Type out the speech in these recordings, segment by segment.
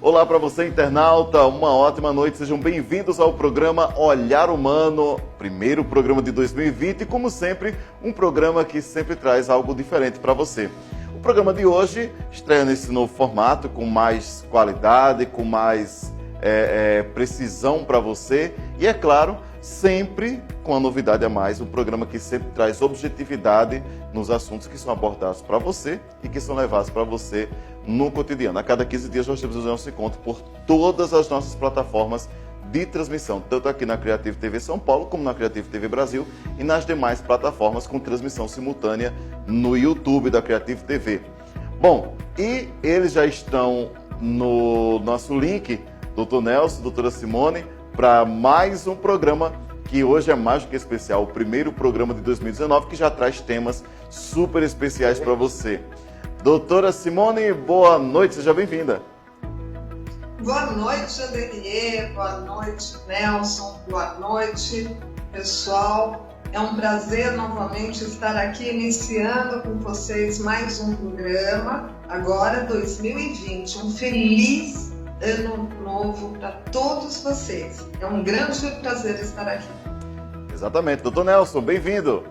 Olá para você, internauta, uma ótima noite, sejam bem-vindos ao programa Olhar Humano, primeiro programa de 2020 e, como sempre, um programa que sempre traz algo diferente para você. O programa de hoje estreia nesse novo formato, com mais qualidade, com mais precisão para você e, é claro, sempre com a novidade a mais, um programa que sempre traz objetividade nos assuntos que são abordados para você e que são levados para você no cotidiano. A cada 15 dias nós temos o nosso encontro por todas as nossas plataformas de transmissão, tanto aqui na Creative TV São Paulo, como na Creative TV Brasil e nas demais plataformas com transmissão simultânea no YouTube da Creative TV. Bom, e eles já estão no nosso link, Dr. Nelson, doutora Simone, para mais um programa que hoje é mais do que especial, o primeiro programa de 2019 que já traz temas super especiais para você. Doutora Simone, boa noite, seja bem-vinda. Boa noite, Adelier, boa noite, Nelson, boa noite, pessoal. É um prazer novamente estar aqui iniciando com vocês mais um programa, agora 2020. Um feliz ano novo para todos vocês. É um grande prazer estar aqui. Exatamente. Doutor Nelson, bem-vindo.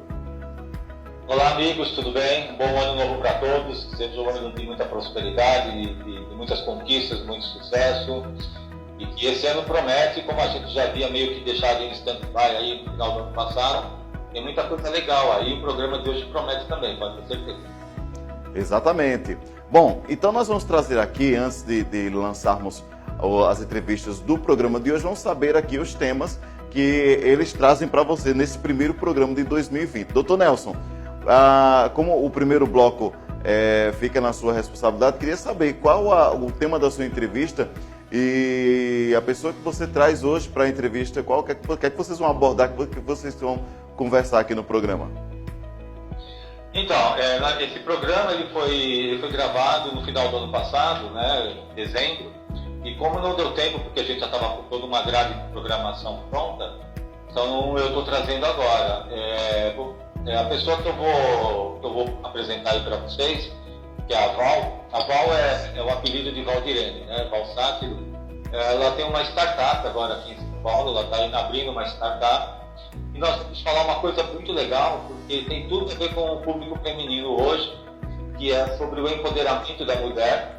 Olá, amigos, tudo bem? Bom ano novo para todos. Que seja um ano de muita prosperidade, de muitas conquistas, muito sucesso. E que esse ano promete, como a gente já havia meio que deixado em stand-by aí no final do ano passado, tem muita coisa legal aí. O programa de hoje promete também, pode ter certeza. Exatamente. Bom, então nós vamos trazer aqui, antes de lançarmos as entrevistas do programa de hoje, vamos saber aqui os temas que eles trazem para você nesse primeiro programa de 2020. Doutor Nelson, como o primeiro bloco fica na sua responsabilidade, queria saber qual o tema da sua entrevista e a pessoa que você traz hoje para a entrevista, o que é que vocês vão abordar, o que vocês vão conversar aqui no programa? Então, esse programa ele foi gravado no final do ano passado, né, em dezembro, e como não deu tempo, porque a gente já estava com toda uma grade de programação pronta, então eu estou trazendo agora. A pessoa que eu vou apresentar aí para vocês, que é a Val. A Val é o apelido de Valdirene, né? Val Sátiro. Ela tem uma startup agora aqui em São Paulo, ela está abrindo uma startup. E nós vamos falar uma coisa muito legal, porque tem tudo a ver com o público feminino hoje, que é sobre o empoderamento da mulher.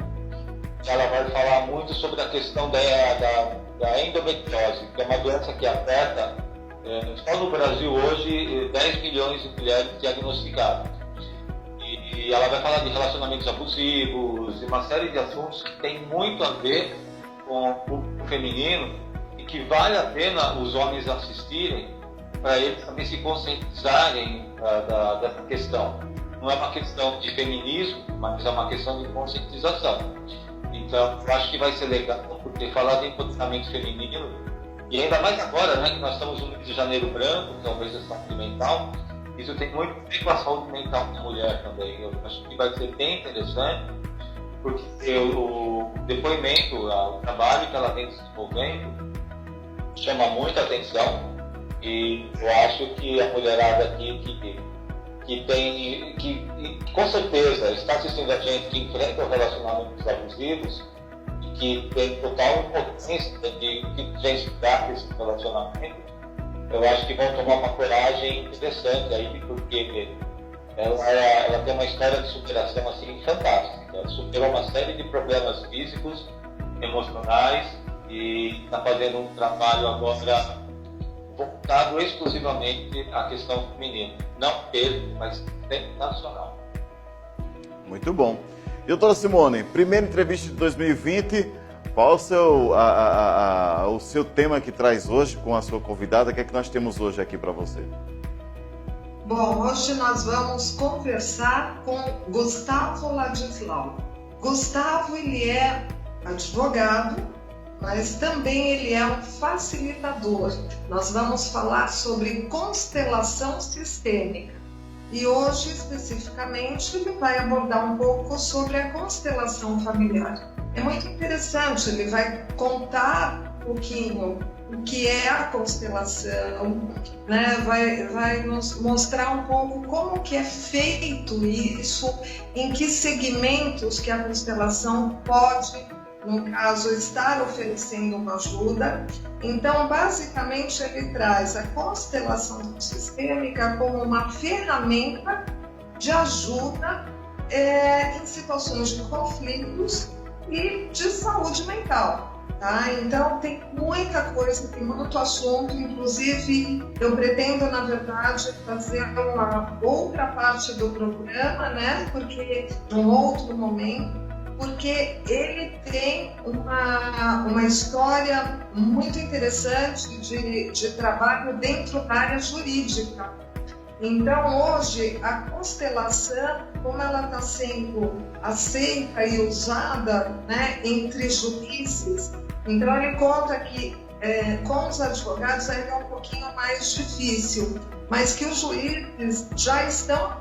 Ela vai falar muito sobre a questão da endometriose, que é uma doença que afeta só no Brasil hoje 10 milhões de mulheres diagnosticadas. E ela vai falar de relacionamentos abusivos e uma série de assuntos que tem muito a ver com o público feminino e que vale a pena os homens assistirem para eles também se conscientizarem dessa questão. Não é uma questão de feminismo, mas é uma questão de conscientização. Então, eu acho que vai ser legal, porque falar de empoderamento feminino, e ainda mais agora, né, que nós estamos no mês de janeiro branco, que é o mês da saúde mental, isso tem muito a ver com a saúde mental da mulher também. Eu acho que vai ser bem interessante, porque o depoimento, o trabalho que ela vem desenvolvendo, chama muita atenção. E eu acho que a mulherada aqui que com certeza está assistindo a gente, que enfrenta relacionamentos abusivos e que tem total impotência de identificar esse relacionamento, eu acho que vão tomar uma coragem interessante aí, porque ela tem uma história de superação assim fantástica. Ela superou uma série de problemas físicos, emocionais e está fazendo um trabalho agora voltado exclusivamente à questão feminina. Não perto, mas sensacional. Muito bom. E, doutora Simone, primeira entrevista de 2020, qual o seu tema que traz hoje com a sua convidada? O que é que nós temos hoje aqui para você? Bom, hoje nós vamos conversar com Gustavo Ladislau. Gustavo, ele é advogado, mas também ele é um facilitador. Nós vamos falar sobre constelação sistêmica. E hoje, especificamente, ele vai abordar um pouco sobre a constelação familiar. É muito interessante, ele vai contar um pouquinho o que é a constelação, né? Vai nos mostrar um pouco como que é feito isso, em que segmentos que a constelação pode no caso, estar oferecendo uma ajuda. Então, basicamente, ele traz a constelação sistêmica como uma ferramenta de ajuda em situações de conflitos e de saúde mental. Tá? Então, tem muita coisa, tem muito assunto, inclusive eu pretendo, na verdade, fazer uma outra parte do programa, né? Porque num outro momento, porque ele tem uma história muito interessante de trabalho dentro da área jurídica. Então, hoje, a constelação, como ela está sendo aceita e usada, né, entre juízes, então ele conta que com os advogados ainda é um pouquinho mais difícil, mas que os juízes já estão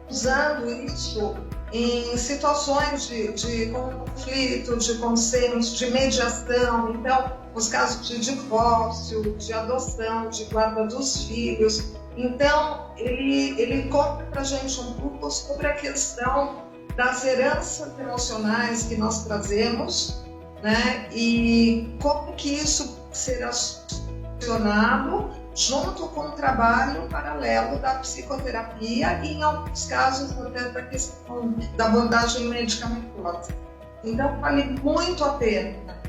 usando isso em situações de conflito, de consenso, de mediação. Então, os casos de divórcio, de adoção, de guarda dos filhos. Então, ele conta para a gente um pouco sobre a questão das heranças emocionais que nós trazemos, né? E como que isso será solucionado junto com o trabalho paralelo da psicoterapia e, em alguns casos, até da questão da abordagem medicamentosa. Então, vale muito a pena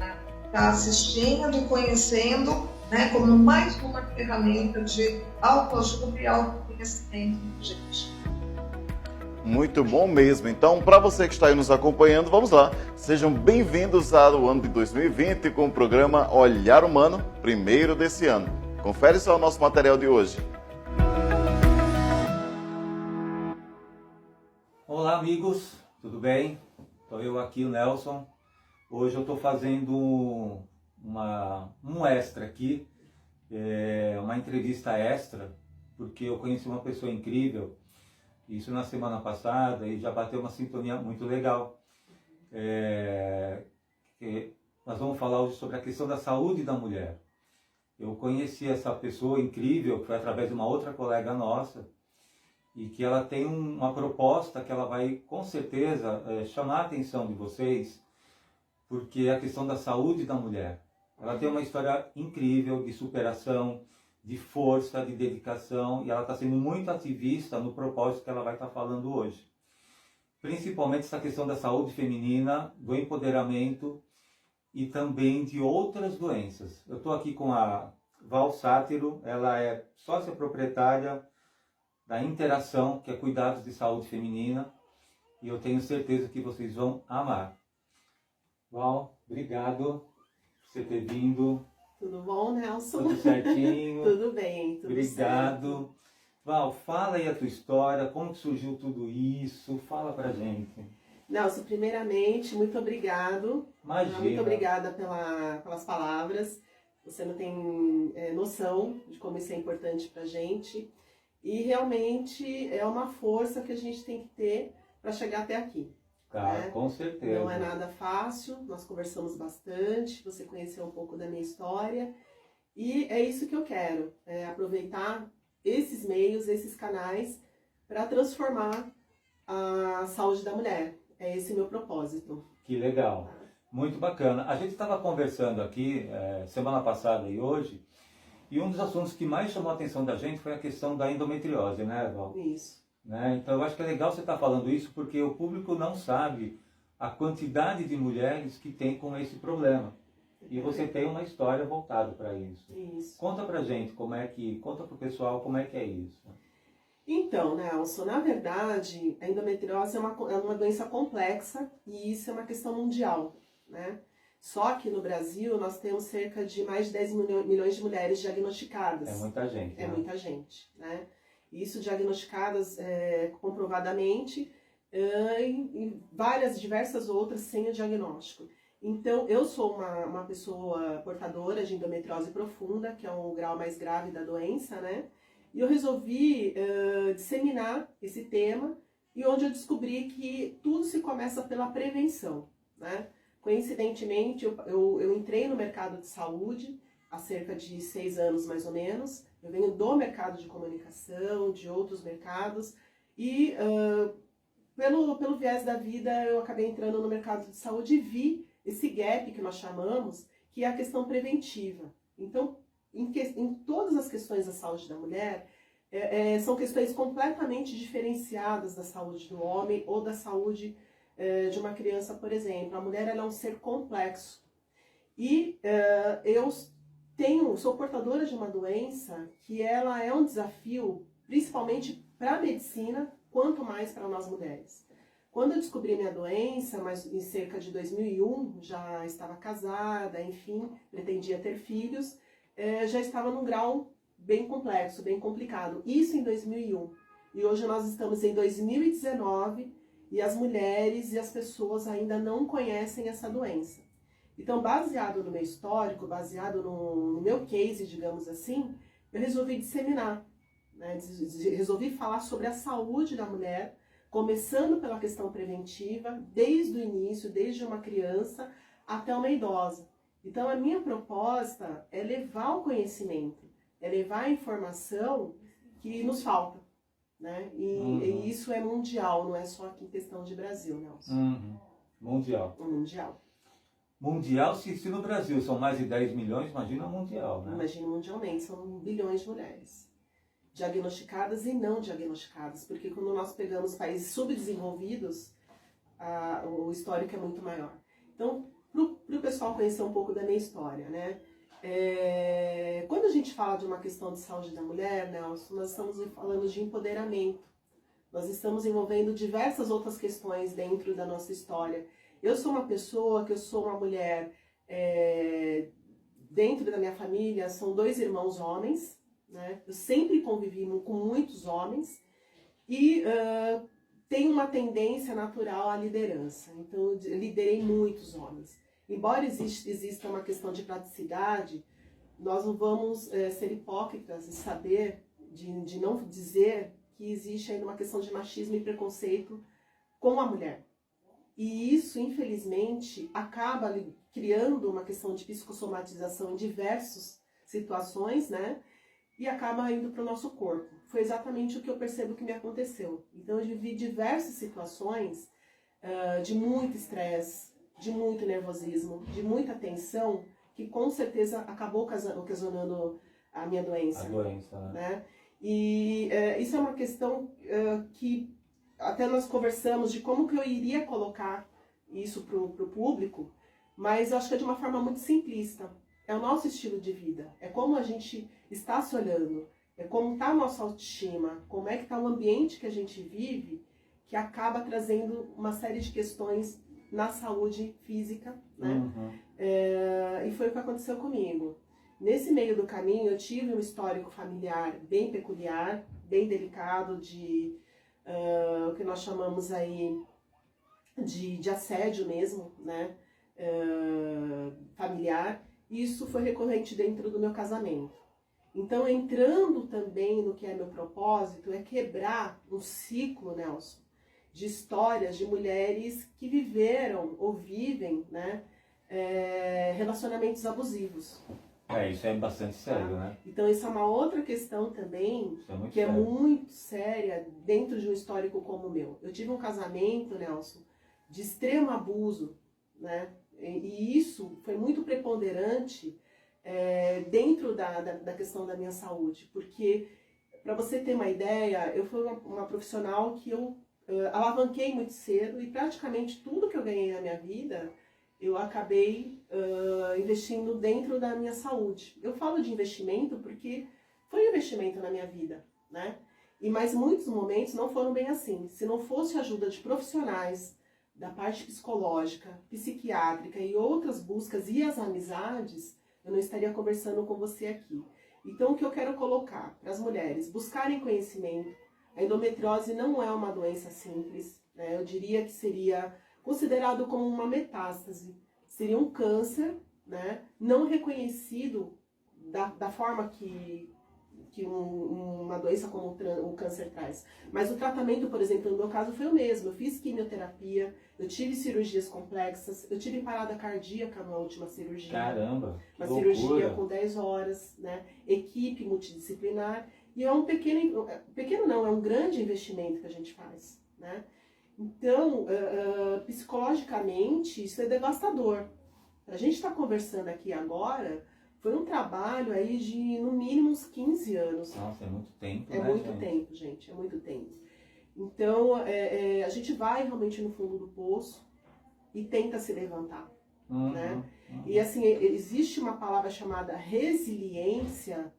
estar assistindo e conhecendo, né, como mais uma ferramenta de autoajuda e autoconhecimento, gente. Muito bom mesmo. Então, para você que está aí nos acompanhando, vamos lá. Sejam bem-vindos ao ano de 2020 com o programa Olhar Humano, primeiro desse ano. Confere só o nosso material de hoje. Olá, amigos, tudo bem? Estou eu aqui, o Nelson. Hoje eu estou fazendo um extra aqui, uma entrevista extra, porque eu conheci uma pessoa incrível, isso na semana passada, e já bateu uma sintonia muito legal. Nós vamos falar hoje sobre a questão da saúde da mulher. Eu conheci essa pessoa incrível, que foi através de uma outra colega nossa, e que ela tem uma proposta que ela vai, com certeza, chamar a atenção de vocês, porque é a questão da saúde da mulher. Ela tem uma história incrível de superação, de força, de dedicação, e ela está sendo muito ativista no propósito que ela vai estar falando hoje. Principalmente essa questão da saúde feminina, do empoderamento e também de outras doenças. Eu estou aqui com a Val Sátiro, ela é sócia proprietária da Interação, que é Cuidados de Saúde Feminina, e eu tenho certeza que vocês vão amar. Val, obrigado por você ter vindo. Tudo bom, Nelson? Tudo certinho? Tudo bem, tudo obrigado. certo. Val, fala aí a tua história, como que surgiu tudo isso, fala pra gente. Nelson, primeiramente, muito obrigado. Imagina. Muito obrigada pelas palavras. Você não tem noção de como isso é importante pra gente. E realmente é uma força que a gente tem que ter para chegar até aqui. Tá, né? Com certeza. Não é nada fácil, nós conversamos bastante, você conheceu um pouco da minha história. E é isso que eu quero, aproveitar esses meios, esses canais, para transformar a saúde da mulher. É esse o meu propósito. Que legal, muito bacana. A gente estava conversando aqui semana passada e hoje, e um dos assuntos que mais chamou a atenção da gente foi a questão da endometriose, né, Val? Isso. Né? Então eu acho que é legal você estar falando isso, porque o público não sabe a quantidade de mulheres que tem com esse problema. E você tem uma história voltada para isso. Isso. Conta pra gente conta pro pessoal como é que é isso. Então, Nelson, na verdade, a endometriose é uma doença complexa e isso é uma questão mundial, né? Só que no Brasil nós temos cerca de mais de 10 milhões de mulheres diagnosticadas. É muita gente. É né? muita gente, né? Isso diagnosticadas comprovadamente e diversas outras sem o diagnóstico. Então, eu sou uma pessoa portadora de endometriose profunda, que é um grau mais grave da doença, né? E eu resolvi disseminar esse tema, e onde eu descobri que tudo se começa pela prevenção, né? Coincidentemente, eu entrei no mercado de saúde há cerca de 6 anos, mais ou menos. Eu venho do mercado de comunicação, de outros mercados, e pelo viés da vida, eu acabei entrando no mercado de saúde e vi esse gap que nós chamamos, que é a questão preventiva. Então, em todas as questões da saúde da mulher, são questões completamente diferenciadas da saúde do homem ou da saúde de uma criança, por exemplo. A mulher ela é um ser complexo. E eu sou portadora de uma doença que ela é um desafio, principalmente para a medicina, quanto mais para nós mulheres. Quando eu descobri minha doença, mas em cerca de 2001, já estava casada, enfim, pretendia ter filhos, já estava num grau bem complexo, bem complicado. Isso em 2001. E hoje nós estamos em 2019 e as mulheres e as pessoas ainda não conhecem essa doença. Então, baseado no meu histórico, baseado no meu case, digamos assim, eu resolvi disseminar, né? Resolvi falar sobre a saúde da mulher, começando pela questão preventiva, desde o início, desde uma criança até uma idosa. Então, a minha proposta é levar o conhecimento, é levar a informação que nos falta, né? E isso é mundial, não é só aqui em questão de Brasil, Nelson. Mundial. Mundial. Mundial, se no Brasil são mais de 10 milhões, imagina mundial, né? Imagina mundialmente, são bilhões de mulheres diagnosticadas e não diagnosticadas, porque quando nós pegamos países subdesenvolvidos, o histórico é muito maior. Então, para o pessoal conhecer um pouco da minha história, né? Quando a gente fala de uma questão de saúde da mulher, Nelson, nós estamos falando de empoderamento. Nós estamos envolvendo diversas outras questões dentro da nossa história. Eu sou uma pessoa, eu sou uma mulher, dentro da minha família são 2 irmãos homens, né? Eu sempre convivi com muitos homens e tenho uma tendência natural à liderança. Então, eu liderei muitos homens. Embora exista uma questão de praticidade, nós não vamos ser hipócritas e saber de não dizer que existe ainda uma questão de machismo e preconceito com a mulher. E isso, infelizmente, acaba criando uma questão de psicossomatização em diversas situações, né? E acaba indo para o nosso corpo. Foi exatamente o que eu percebo que me aconteceu. Então, eu vivi diversas situações de muito estresse, de muito nervosismo, de muita tensão, que com certeza acabou ocasionando a minha doença. A doença, né? E isso é uma questão que até nós conversamos de como que eu iria colocar isso para o público, mas eu acho que é de uma forma muito simplista. É o nosso estilo de vida, é como a gente está se olhando, é como está a nossa autoestima, como é que está o ambiente que a gente vive, que acaba trazendo uma série de questões na saúde física, né? E foi o que aconteceu comigo. Nesse meio do caminho, eu tive um histórico familiar bem peculiar, bem delicado, de o que nós chamamos aí de assédio mesmo, né? Familiar. Isso foi recorrente dentro do meu casamento. Então, entrando também no que é meu propósito, é quebrar um ciclo, Nelson, de histórias de mulheres que viveram ou vivem, né, relacionamentos abusivos. Isso é bastante sério, né? Então, isso é uma outra questão também, que é muito séria dentro de um histórico como o meu. Eu tive um casamento, Nelson, de extremo abuso, né? E isso foi muito preponderante dentro da questão da minha saúde, porque, para você ter uma ideia, eu fui uma profissional que eu alavanquei muito cedo e praticamente tudo que eu ganhei na minha vida, eu acabei investindo dentro da minha saúde. Eu falo de investimento porque foi um investimento na minha vida, né? Mas muitos momentos não foram bem assim. Se não fosse a ajuda de profissionais, da parte psicológica, psiquiátrica e outras buscas e as amizades, eu não estaria conversando com você aqui. Então, o que eu quero colocar para as mulheres buscarem conhecimento, a endometriose não é uma doença simples, né? Eu diria que seria considerado como uma metástase, seria um câncer, né? Não reconhecido da forma que uma doença como o câncer traz. Mas o tratamento, por exemplo, no meu caso foi o mesmo. Eu fiz quimioterapia, eu tive cirurgias complexas, eu tive parada cardíaca na última cirurgia. Caramba! Uma cirurgia com 10 horas, né? Equipe multidisciplinar. E é um pequeno não, é um grande investimento que a gente faz, né? Então, psicologicamente, isso é devastador. A gente está conversando aqui agora, foi um trabalho aí de, no mínimo, uns 15 anos. Nossa, é muito tempo, É né, muito gente? tempo, gente, é muito tempo. Então, a gente vai realmente no fundo do poço e tenta se levantar, né? E assim, existe uma palavra chamada resiliência,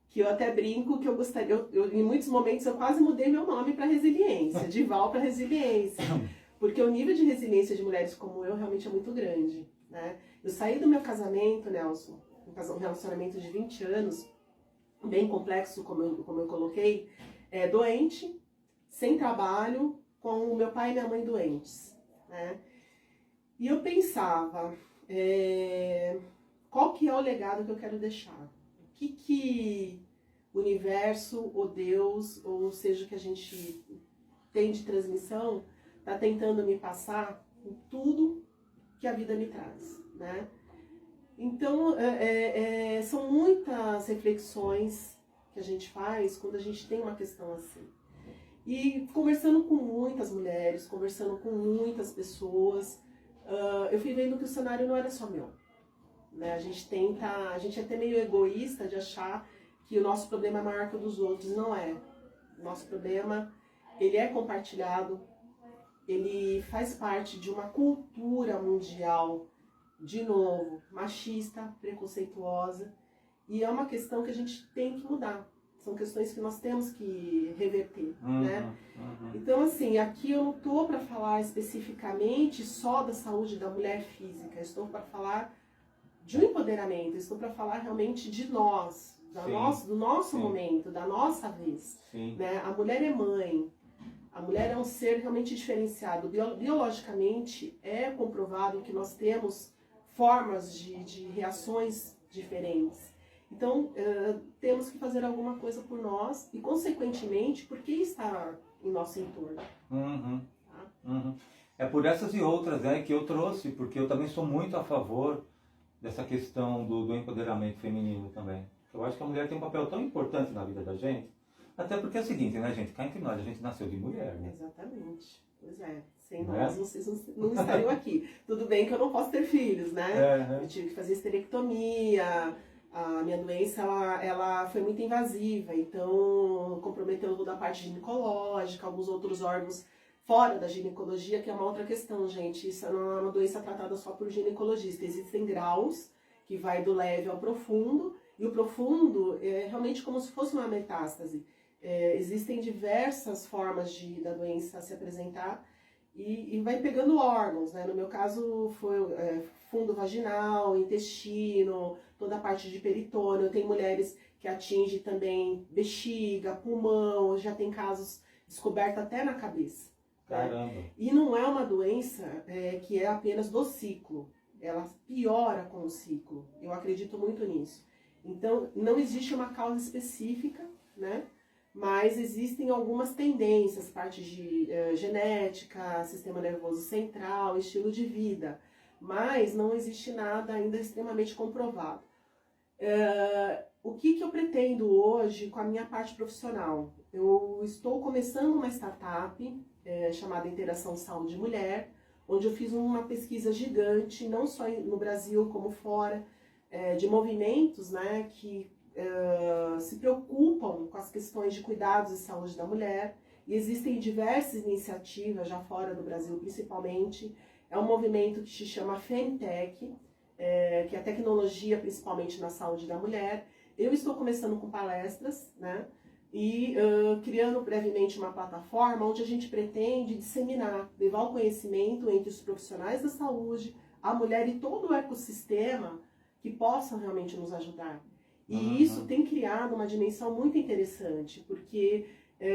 que eu até brinco que eu gostaria, em muitos momentos eu quase mudei meu nome para resiliência, de Val para resiliência, porque o nível de resiliência de mulheres como eu realmente é muito grande, né? Eu saí do meu casamento, Nelson, um relacionamento de 20 anos, bem complexo, como eu coloquei, doente, sem trabalho, com o meu pai e minha mãe doentes, né? E eu pensava, qual que é o legado que eu quero deixar? O que o universo, ou Deus, ou seja, o que a gente tem de transmissão, está tentando me passar com tudo que a vida me traz, né? Então, são muitas reflexões que a gente faz quando a gente tem uma questão assim. E conversando com muitas mulheres, conversando com muitas pessoas, eu fui vendo que o cenário não era só meu, né? A gente é até meio egoísta de achar que o nosso problema é maior que o dos outros. Não é. O nosso problema, ele é compartilhado, ele faz parte de uma cultura mundial, de novo, machista, preconceituosa, e é uma questão que a gente tem que mudar. São questões que nós temos que reverter, né? Então, assim, aqui eu não estou para falar especificamente só da saúde da mulher física, eu estou para falar de um empoderamento, eu estou para falar realmente de nós, do nosso momento, da nossa vez. Né? A mulher é mãe, a mulher é um ser realmente diferenciado. Biologicamente é comprovado que nós temos formas de reações diferentes. Então, temos que fazer alguma coisa por nós e, consequentemente, por quem está em nosso entorno. Tá? É por essas e outras que eu trouxe, porque eu também sou muito a favor dessa questão do empoderamento feminino também. Eu acho que a mulher tem um papel tão importante na vida da gente, até porque é o seguinte, né, gente? Cá entre nós, a gente nasceu de mulher, né? Exatamente. Pois é. Sem nós, vocês não estariam aqui. Tudo bem que eu não posso ter filhos, né? Eu tive que fazer esterectomia. A minha doença, ela foi muito invasiva, então comprometeu toda a parte ginecológica, alguns outros órgãos fora da ginecologia, que é uma outra questão, gente. Isso não é uma doença tratada só por ginecologista. Existem graus, que vai do leve ao profundo, e o profundo é realmente como se fosse uma metástase. Existem diversas formas da doença se apresentar, e vai pegando órgãos, né? No meu caso foi fundo vaginal, intestino, toda a parte de peritônio. Tem mulheres que atinge também bexiga, pulmão, já tem casos descobertos até na cabeça. Caramba! Né? E não é uma doença que é apenas do ciclo, ela piora com o ciclo. Eu acredito muito nisso. Então, não existe uma causa específica, né? Mas existem algumas tendências, parte de genética, sistema nervoso central, estilo de vida, mas não existe nada ainda extremamente comprovado. O que eu pretendo hoje com a minha parte profissional? Eu estou começando uma startup chamada Interação Saúde Mulher, onde eu fiz uma pesquisa gigante, não só no Brasil como fora, de movimentos, né, que se preocupam com as questões de cuidados e saúde da mulher, e existem diversas iniciativas já fora do Brasil principalmente. É um movimento que se chama Femtech, que é a tecnologia principalmente na saúde da mulher. Eu estou começando com palestras, né, e criando brevemente uma plataforma onde a gente pretende disseminar, levar o conhecimento entre os profissionais da saúde, a mulher e todo o ecossistema que possam realmente nos ajudar. E isso tem criado uma dimensão muito interessante, porque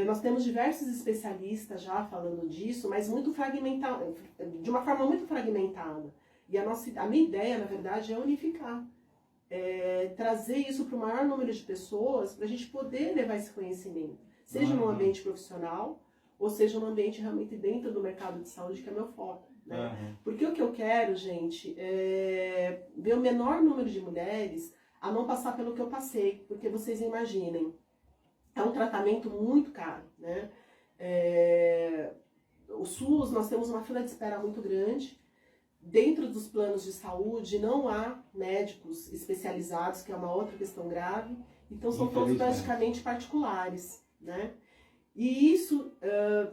nós temos diversos especialistas já falando disso, mas muito fragmentado, de uma forma muito fragmentada. E a minha ideia, na verdade, é unificar. Trazer isso para o maior número de pessoas, para a gente poder levar esse conhecimento, seja no ambiente profissional, ou seja no ambiente realmente dentro do mercado de saúde, que é meu foco. Né? Porque o que eu quero, gente, é ver o menor número de mulheres a não passar pelo que eu passei, porque vocês imaginem, é um tratamento muito caro, né? o SUS, nós temos uma fila de espera muito grande. Dentro dos planos de saúde não há médicos especializados, que é uma outra questão grave. Então são todos praticamente particulares, né? E isso,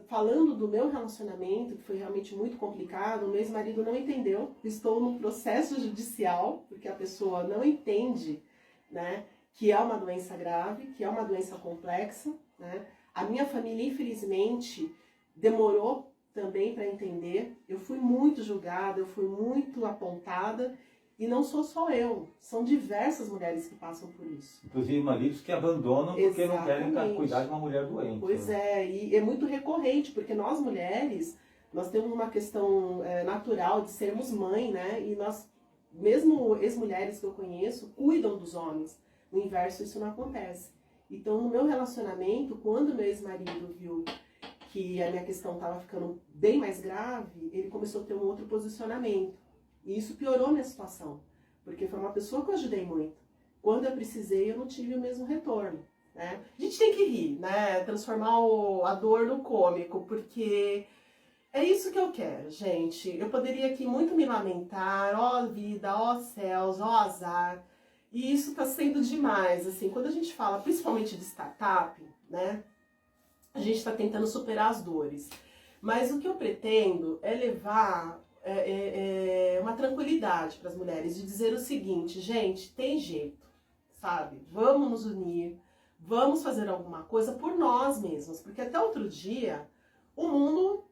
falando do meu relacionamento, que foi realmente muito complicado, o meu ex-marido não entendeu. Estou no processo judicial, porque a pessoa não entende, né, que é uma doença grave, que é uma doença complexa, né? A minha família, infelizmente, demorou também para entender. Eu fui muito julgada, eu fui muito apontada, e não sou só eu, são diversas mulheres que passam por isso. Inclusive maridos que abandonam porque Exatamente. não querem cuidar de uma mulher doente. Pois é, e é muito recorrente, porque nós mulheres, nós temos uma questão natural de sermos mãe, né? E nós, mesmo ex-mulheres que eu conheço, cuidam dos homens. No inverso, isso não acontece. Então, no meu relacionamento, quando meu ex-marido viu que a minha questão estava ficando bem mais grave, ele começou a ter um outro posicionamento. E isso piorou minha situação, porque foi uma pessoa que eu ajudei muito. Quando eu precisei, eu não tive o mesmo retorno, né? A gente tem que rir, né? Transformar a dor no cômico, porque é isso que eu quero, gente. Eu poderia aqui muito me lamentar, ó vida, ó céus, ó azar. E isso está sendo demais, assim. Quando a gente fala, principalmente de startup, né? A gente está tentando superar as dores. Mas o que eu pretendo é levar uma tranquilidade para as mulheres, de dizer o seguinte, gente, tem jeito, sabe? Vamos nos unir, vamos fazer alguma coisa por nós mesmos, porque até outro dia o mundo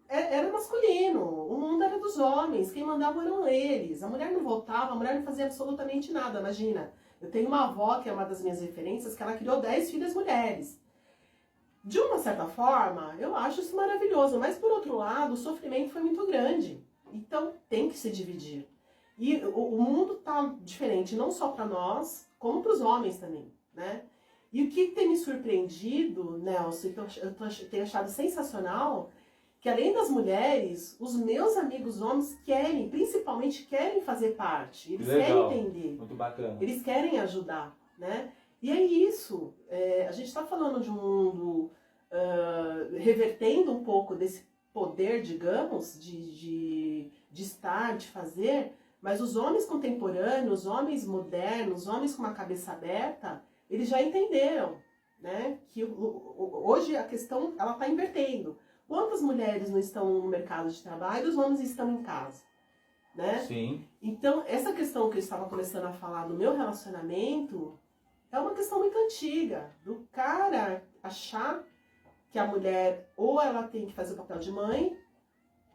era masculino, o mundo era dos homens, quem mandava eram eles, a mulher não votava, a mulher não fazia absolutamente nada. Imagina, eu tenho uma avó que é uma das minhas referências, que ela criou 10 filhas mulheres. De uma certa forma, eu acho isso maravilhoso, mas por outro lado, o sofrimento foi muito grande. Então tem que se dividir. E o mundo está diferente, não só para nós, como para os homens também, né? E o que tem me surpreendido, Nelson, eu tenho achado sensacional, que além das mulheres, os meus amigos homens principalmente querem fazer parte. Eles querem entender. Muito bacana. Eles querem ajudar, né? E é isso, a gente está falando de um mundo revertendo um pouco desse poder, digamos, de estar, de fazer, mas os homens contemporâneos, os homens modernos, os homens com uma cabeça aberta, eles já entenderam, né, que hoje a questão ela está invertendo. Quantas mulheres não estão no mercado de trabalho, os homens estão em casa, né? Sim. Então, essa questão que eu estava começando a falar no meu relacionamento é uma questão muito antiga, do cara achar que a mulher ou ela tem que fazer o papel de mãe,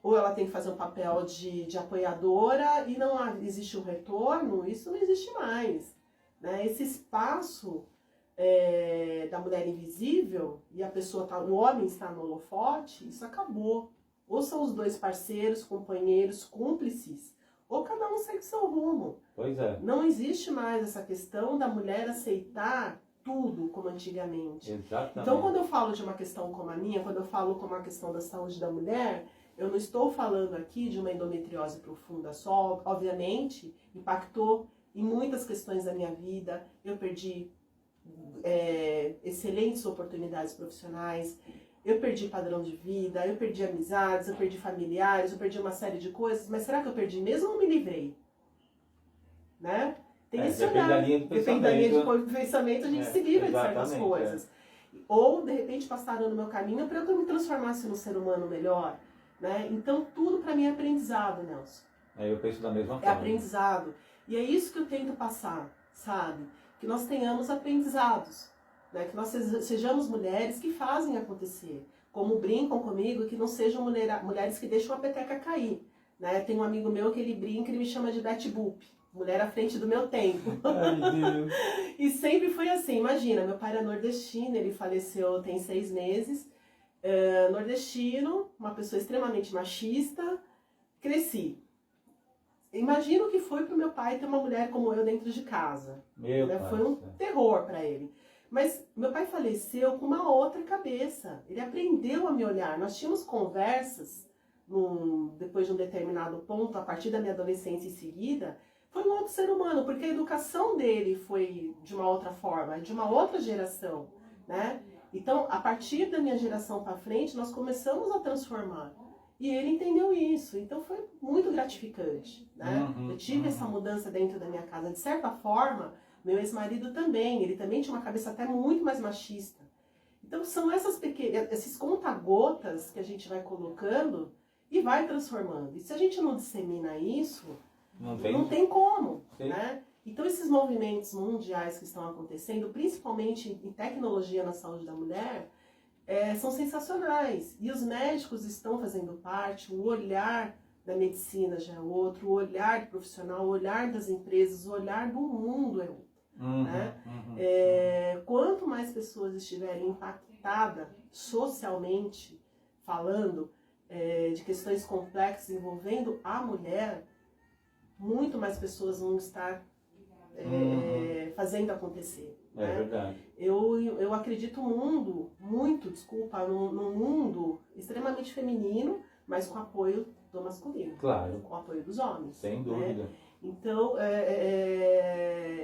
ou ela tem que fazer um papel de apoiadora, e não existe um retorno. Isso não existe mais, né? Esse espaço da mulher invisível, e o homem está no holofote, isso acabou. Ou são os dois parceiros, companheiros, cúmplices, ou cada um segue seu rumo. Pois é. Não existe mais essa questão da mulher aceitar tudo como antigamente. Exatamente. Então, quando eu falo de uma questão como a minha, quando eu falo como a questão da saúde da mulher, eu não estou falando aqui de uma endometriose profunda só. Obviamente, impactou em muitas questões da minha vida. Eu perdi excelentes oportunidades profissionais, eu perdi padrão de vida, eu perdi amizades, eu perdi familiares, eu perdi uma série de coisas, mas será que eu perdi mesmo ou me livrei? Né? Tem esse depende olhar. da linha de Depende da linha pensamento. de pensamento, a gente se livra de certas exatamente, coisas. Ou, de repente, passaram no meu caminho para eu me transformasse num ser humano melhor. Né? Então, tudo para mim é aprendizado, Nelson. Eu penso da mesma forma. É aprendizado. E é isso que eu tento passar, sabe? Que nós tenhamos aprendizados. Né? Que nós sejamos mulheres que fazem acontecer. Como brincam comigo, que não sejam mulheres que deixam a peteca cair. Né? Tem um amigo meu que ele brinca e ele me chama de Betty Boop. Mulher à frente do meu tempo. Ai, Deus. E sempre foi assim. Imagina, meu pai era nordestino, ele faleceu tem 6 meses. Nordestino, uma pessoa extremamente machista. Cresci. Imagina o que foi para o meu pai ter uma mulher como eu dentro de casa. Foi um terror para ele. Mas meu pai faleceu com uma outra cabeça. Ele aprendeu a me olhar. Nós tínhamos conversas, depois de um determinado ponto, a partir da minha adolescência em seguida, foi um outro ser humano, porque a educação dele foi de uma outra forma, de uma outra geração, né? Então, a partir da minha geração para frente, nós começamos a transformar. E ele entendeu isso. Então, foi muito gratificante, né? Eu tive essa mudança dentro da minha casa. De certa forma, meu ex-marido também. Ele também tinha uma cabeça até muito mais machista. Então, são esses conta-gotas que a gente vai colocando e vai transformando. E se a gente não dissemina isso, não tem como, né? Então, esses movimentos mundiais que estão acontecendo, principalmente em tecnologia na saúde da mulher, são sensacionais. E os médicos estão fazendo parte, o olhar da medicina já é outro, o olhar do profissional, o olhar das empresas, o olhar do mundo é outro. Né? Quanto mais pessoas estiverem impactadas socialmente, falando de questões complexas envolvendo a mulher, muito mais pessoas vão estar fazendo acontecer. É verdade. Eu acredito num mundo extremamente feminino, mas com apoio do masculino. Claro. Com apoio dos homens. Sem dúvida. Né? Então,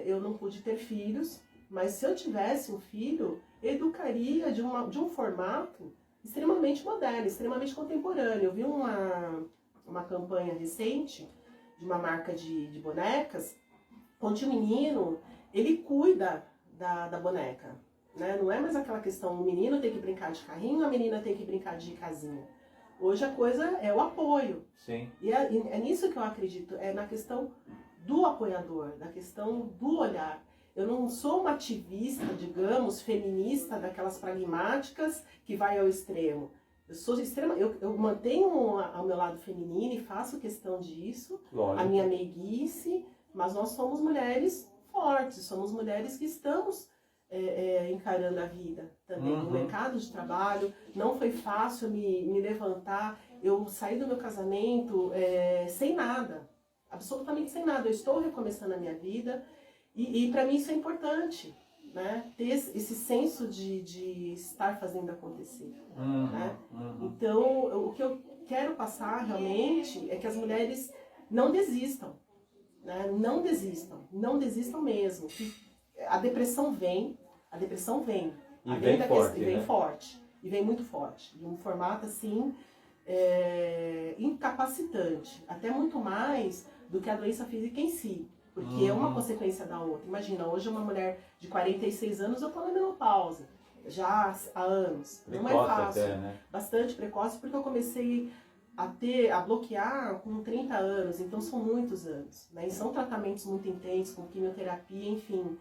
eu não pude ter filhos, mas se eu tivesse um filho, educaria de um formato extremamente moderno, extremamente contemporâneo. Eu vi uma campanha recente de uma marca de bonecas, onde o menino, ele cuida da boneca. Né? Não é mais aquela questão, o menino tem que brincar de carrinho, a menina tem que brincar de casinha. Hoje a coisa é o apoio. Sim. E é nisso que eu acredito, é na questão do apoiador, na questão do olhar. Eu não sou uma ativista, digamos, feminista, daquelas pragmáticas que vai ao extremo. Eu sou eu mantenho ao meu lado feminino e faço questão disso, Lógico. A minha meiguice, mas nós somos mulheres fortes, somos mulheres que estamos encarando a vida também. No mercado de trabalho, não foi fácil me levantar. Eu saí do meu casamento sem nada, absolutamente sem nada. Eu estou recomeçando a minha vida e para mim isso é importante, né? Ter esse senso de estar fazendo acontecer. Né? Então, o que eu quero passar realmente é que as mulheres não desistam. Né? Não desistam mesmo. A depressão vem. E vem forte, vem né? forte. E vem muito forte. De um formato assim, incapacitante. Até muito mais do que a doença física em si. Porque é uma consequência da outra. Imagina, hoje uma mulher de 46 anos, eu estou na menopausa. Já há anos. Precoce, não é fácil. até, né? Bastante precoce, porque eu comecei a bloquear com 30 anos, então são muitos anos, né? E são tratamentos muito intensos, com quimioterapia, enfim.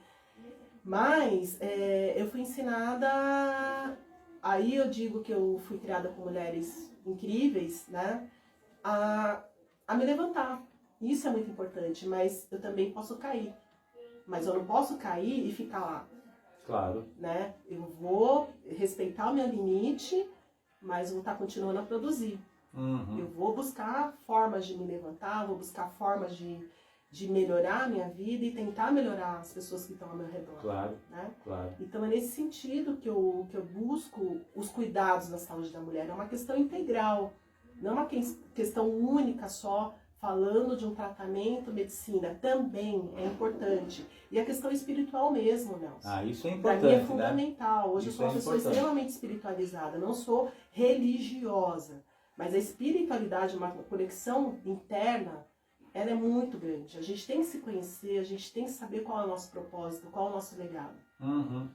Mas eu fui ensinada, aí eu digo que eu fui criada por mulheres incríveis, né? A me levantar. Isso é muito importante, mas eu também posso cair. Mas eu não posso cair e ficar lá. Claro. Né? Eu vou respeitar o meu limite, mas vou estar continuando a produzir. Eu vou buscar formas de me levantar, vou buscar formas de melhorar a minha vida e tentar melhorar as pessoas que estão ao meu redor. Claro, né? claro. Então é nesse sentido que eu busco os cuidados da saúde da mulher. É uma questão integral, não é uma questão única só, falando de um tratamento, medicina. Também é importante. E a questão espiritual mesmo, Nelson. Isso é Para importante, mim é fundamental. Né? Hoje eu Isso sou uma pessoa importante. extremamente espiritualizada, não sou religiosa. Mas a espiritualidade, uma conexão interna, ela é muito grande. A gente tem que se conhecer, a gente tem que saber qual é o nosso propósito, qual é o nosso legado. Né?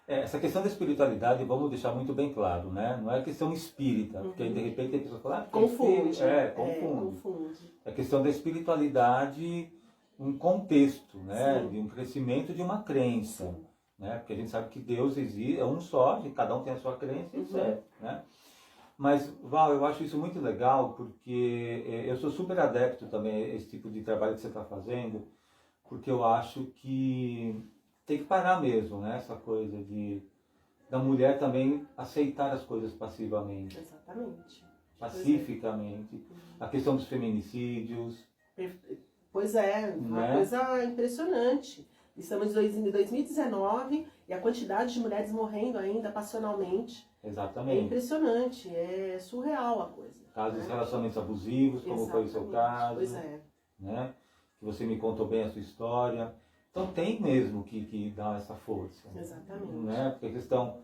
Essa questão da espiritualidade, vamos deixar muito bem claro, né? Não é questão espírita, porque aí de repente a pessoa fala... Confunde. Confunde. É a questão da espiritualidade, um contexto, né? De um crescimento de uma crença. Né? Porque a gente sabe que Deus existe, é um só, cada um tem a sua crença, etc. Né? Mas, Val, eu acho isso muito legal, porque eu sou super adepto também a esse tipo de trabalho que você está fazendo, porque eu acho que tem que parar mesmo, né? Essa coisa da mulher também aceitar as coisas passivamente. Exatamente. Pacificamente. A questão dos feminicídios. Pois é, uma coisa impressionante. Estamos em 2019 e a quantidade de mulheres morrendo ainda passionalmente. Exatamente. É impressionante, é surreal a coisa. Casos de relacionamentos abusivos, como foi o seu caso. Pois é. Né? Que você me contou bem a sua história. Então tem mesmo que dar essa força. Exatamente. Né? Porque a questão...